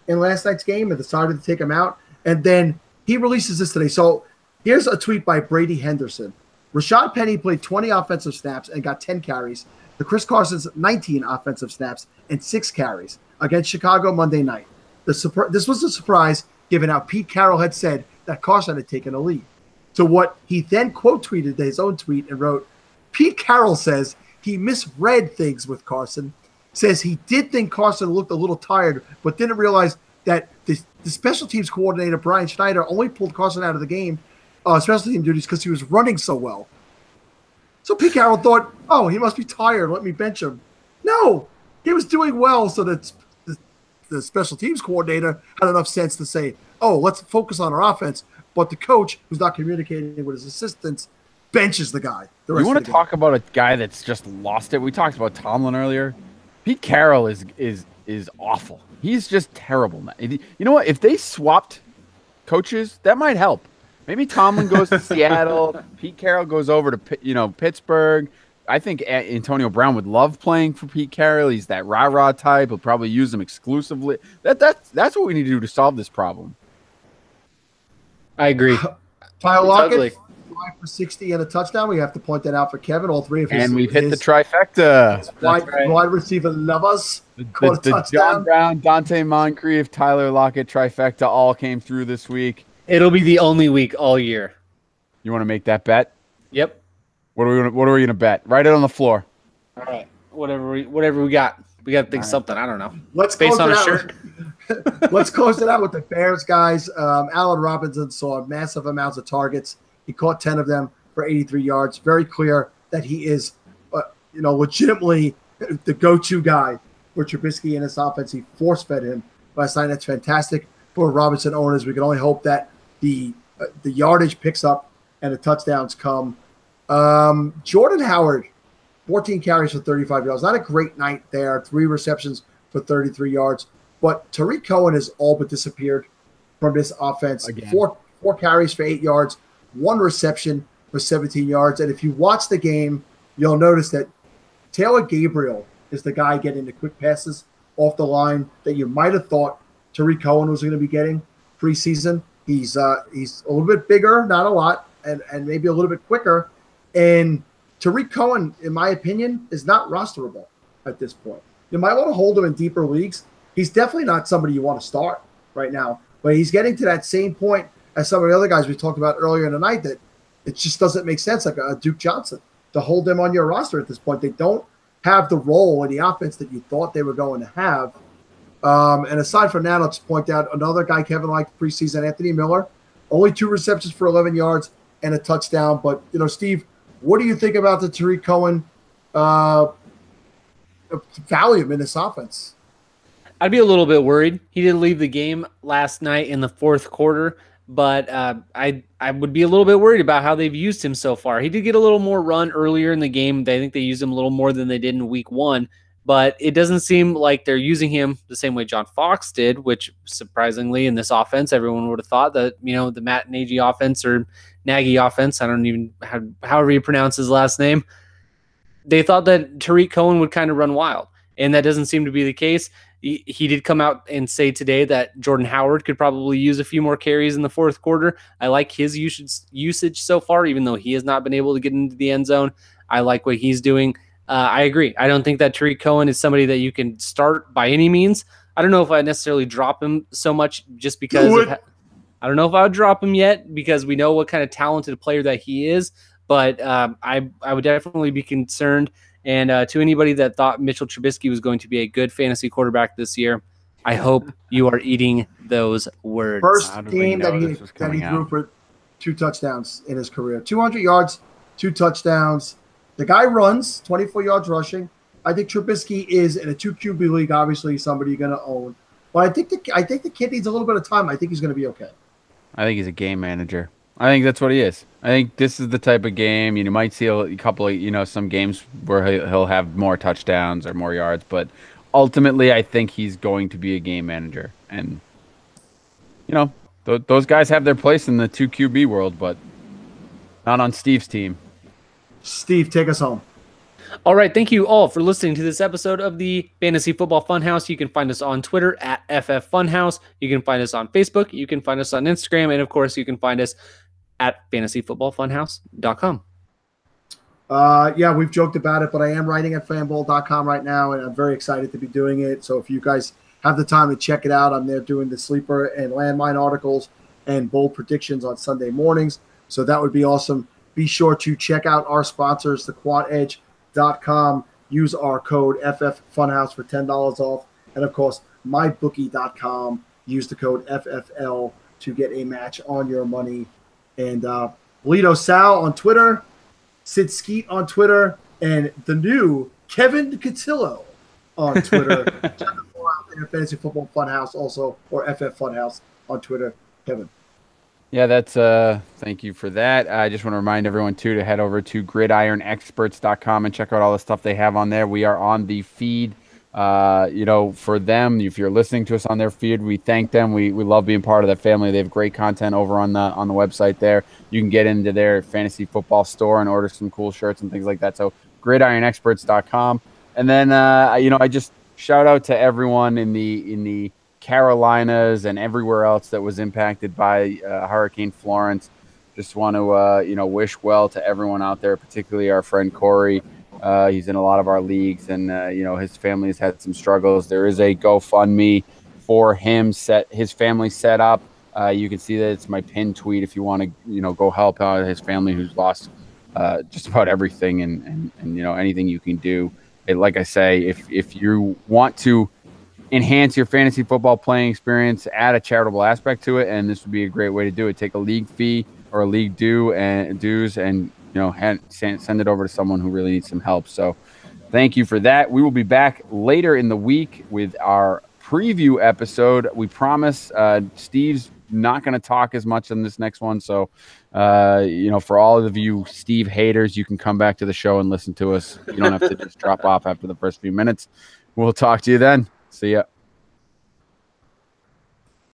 in last night's game and decided to take him out. And then he releases this today. So here's a tweet by Brady Henderson. Rashad Penny played 20 offensive snaps and got 10 carries. To Chris Carson's 19 offensive snaps and 6 carries against Chicago Monday night. This was a surprise given how Pete Carroll had said that Carson had taken a lead. So what he then quote tweeted his own tweet and wrote, Pete Carroll says he misread things with Carson, says he did think Carson looked a little tired, but didn't realize that the special teams coordinator, Brian Schneider, only pulled Carson out of the game, special team duties, because he was running so well. So Pete Carroll thought, oh, he must be tired. Let me bench him. No, he was doing well, so that the special teams coordinator had enough sense to say, oh, let's focus on our offense. But the coach, who's not communicating with his assistants, benches the guy. You want to talk about a guy that's just lost it? We talked about Tomlin earlier. Pete Carroll is awful. He's just terrible. You know what? If they swapped coaches, that might help. Maybe Tomlin goes to Seattle. Pete Carroll goes over to Pittsburgh. I think Antonio Brown would love playing for Pete Carroll. He's that rah-rah type. He'll probably use him exclusively. That's what we need to do to solve this problem. I agree. Tyler Lockett, 5 for 60 and a touchdown. We have to point that out for Kevin. All 3 of his. And we've hit the trifecta. Wide receiver lovers. The John Brown, Dante Moncrief, Tyler Lockett trifecta all came through this week. It'll be the only week all year. You want to make that bet? Yep. What are we gonna bet? Write it on the floor. All right. Whatever we got. We got to think something. I don't know. Let's based on a shirt. Let's close it out with the Bears guys. Allen Robinson saw massive amounts of targets. He caught 10 of them for 83 yards. Very clear that he is, legitimately the go-to guy for Trubisky and his offense. He force-fed him last night. That's fantastic for Robinson owners. We can only hope that the yardage picks up and the touchdowns come. Jordan Howard, 14 carries for 35 yards. Not a great night there. 3 receptions for 33 yards. But Tariq Cohen has all but disappeared from this offense. Again. Four carries for 8 yards, 1 reception for 17 yards. And if you watch the game, you'll notice that Taylor Gabriel is the guy getting the quick passes off the line that you might have thought Tariq Cohen was going to be getting preseason. He's a little bit bigger, not a lot, and maybe a little bit quicker. And Tariq Cohen, in my opinion, is not rosterable at this point. You might want to hold him in deeper leagues. He's definitely not somebody you want to start right now, but he's getting to that same point as some of the other guys we talked about earlier in the night that it just doesn't make sense, like a Duke Johnson, to hold them on your roster at this point. They don't have the role in the offense that you thought they were going to have. And aside from that, I'll just point out another guy Kevin liked preseason, Anthony Miller, only 2 receptions for 11 yards and a touchdown. But, Steve, what do you think about the Tariq Cohen value in this offense? I'd be a little bit worried. He did leave the game last night in the 4th quarter, but I would be a little bit worried about how they've used him so far. He did get a little more run earlier in the game. I think they used him a little more than they did in week 1, but it doesn't seem like they're using him the same way John Fox did, which surprisingly in this offense, everyone would have thought that, the Matt Nagy offense or Nagy offense, I don't even, however you pronounce his last name, they thought that Tariq Cohen would kind of run wild, and that doesn't seem to be the case. He did come out and say today that Jordan Howard could probably use a few more carries in the 4th quarter. I like his usage so far, even though he has not been able to get into the end zone. I like what he's doing. I agree. I don't think that Tariq Cohen is somebody that you can start by any means. I don't know if I necessarily drop him so much just because I don't know if I would drop him yet because we know what kind of talented player that he is, but I would definitely be concerned And to anybody that thought Mitchell Trubisky was going to be a good fantasy quarterback this year, I hope you are eating those words. First game that he threw for 2 touchdowns in his career. 200 yards, 2 touchdowns. The guy runs 24 yards rushing. I think Trubisky is in a 2 QB league, obviously somebody you're going to own. But I think the kid needs a little bit of time. I think he's going to be okay. I think he's a game manager. I think that's what he is. I think this is the type of game you might see a couple of some games where he'll have more touchdowns or more yards, but ultimately I think he's going to be a game manager. And those guys have their place in the 2 QB world, but not on Steve's team. Steve, take us home. All right, thank you all for listening to this episode of the Fantasy Football Funhouse. You can find us on Twitter at FF Funhouse. You can find us on Facebook. You can find us on Instagram. And, of course, you can find us at fantasyfootballfunhouse.com. Yeah, we've joked about it, but I am writing at fanball.com right now, and I'm very excited to be doing it. So if you guys have the time to check it out, I'm there doing the sleeper and landmine articles and bold predictions on Sunday mornings. So that would be awesome. Be sure to check out our sponsors, thequadedge.com. Use our code FFFunhouse for $10 off. And, of course, mybookie.com. Use the code FFL to get a match on your money. And Bolito Sal on Twitter, Sid Skeet on Twitter, and the new Kevin Cotillo on Twitter. Check them all out in Fantasy Football Funhouse also, or FF Funhouse on Twitter. Kevin. Yeah, that's thank you for that. I just want to remind everyone too to head over to gridironexperts.com and check out all the stuff they have on there. We are on the feed. For them, if you're listening to us on their feed, we thank them. We love being part of that family. They have great content over on the website there. You can get into their fantasy football store and order some cool shirts and things like that. So gridironexperts.com. And then I just shout out to everyone in the Carolinas and everywhere else that was impacted by Hurricane Florence. Just want to wish well to everyone out there, particularly our friend Corey. He's in a lot of our leagues, and his family has had some struggles. There is a GoFundMe for him his family set up. You can see that it's my pinned tweet if you want to go help out his family who's lost just about everything and anything you can do. Like I say, if you want to enhance your fantasy football playing experience, add a charitable aspect to it, and this would be a great way to do it. Take a league fee or a league dues and send it over to someone who really needs some help. So thank you for that. We will be back later in the week with our preview episode. We promise Steve's not going to talk as much on this next one. So, for all of you Steve haters, you can come back to the show and listen to us. You don't have to just drop off after the first few minutes. We'll talk to you then. See ya.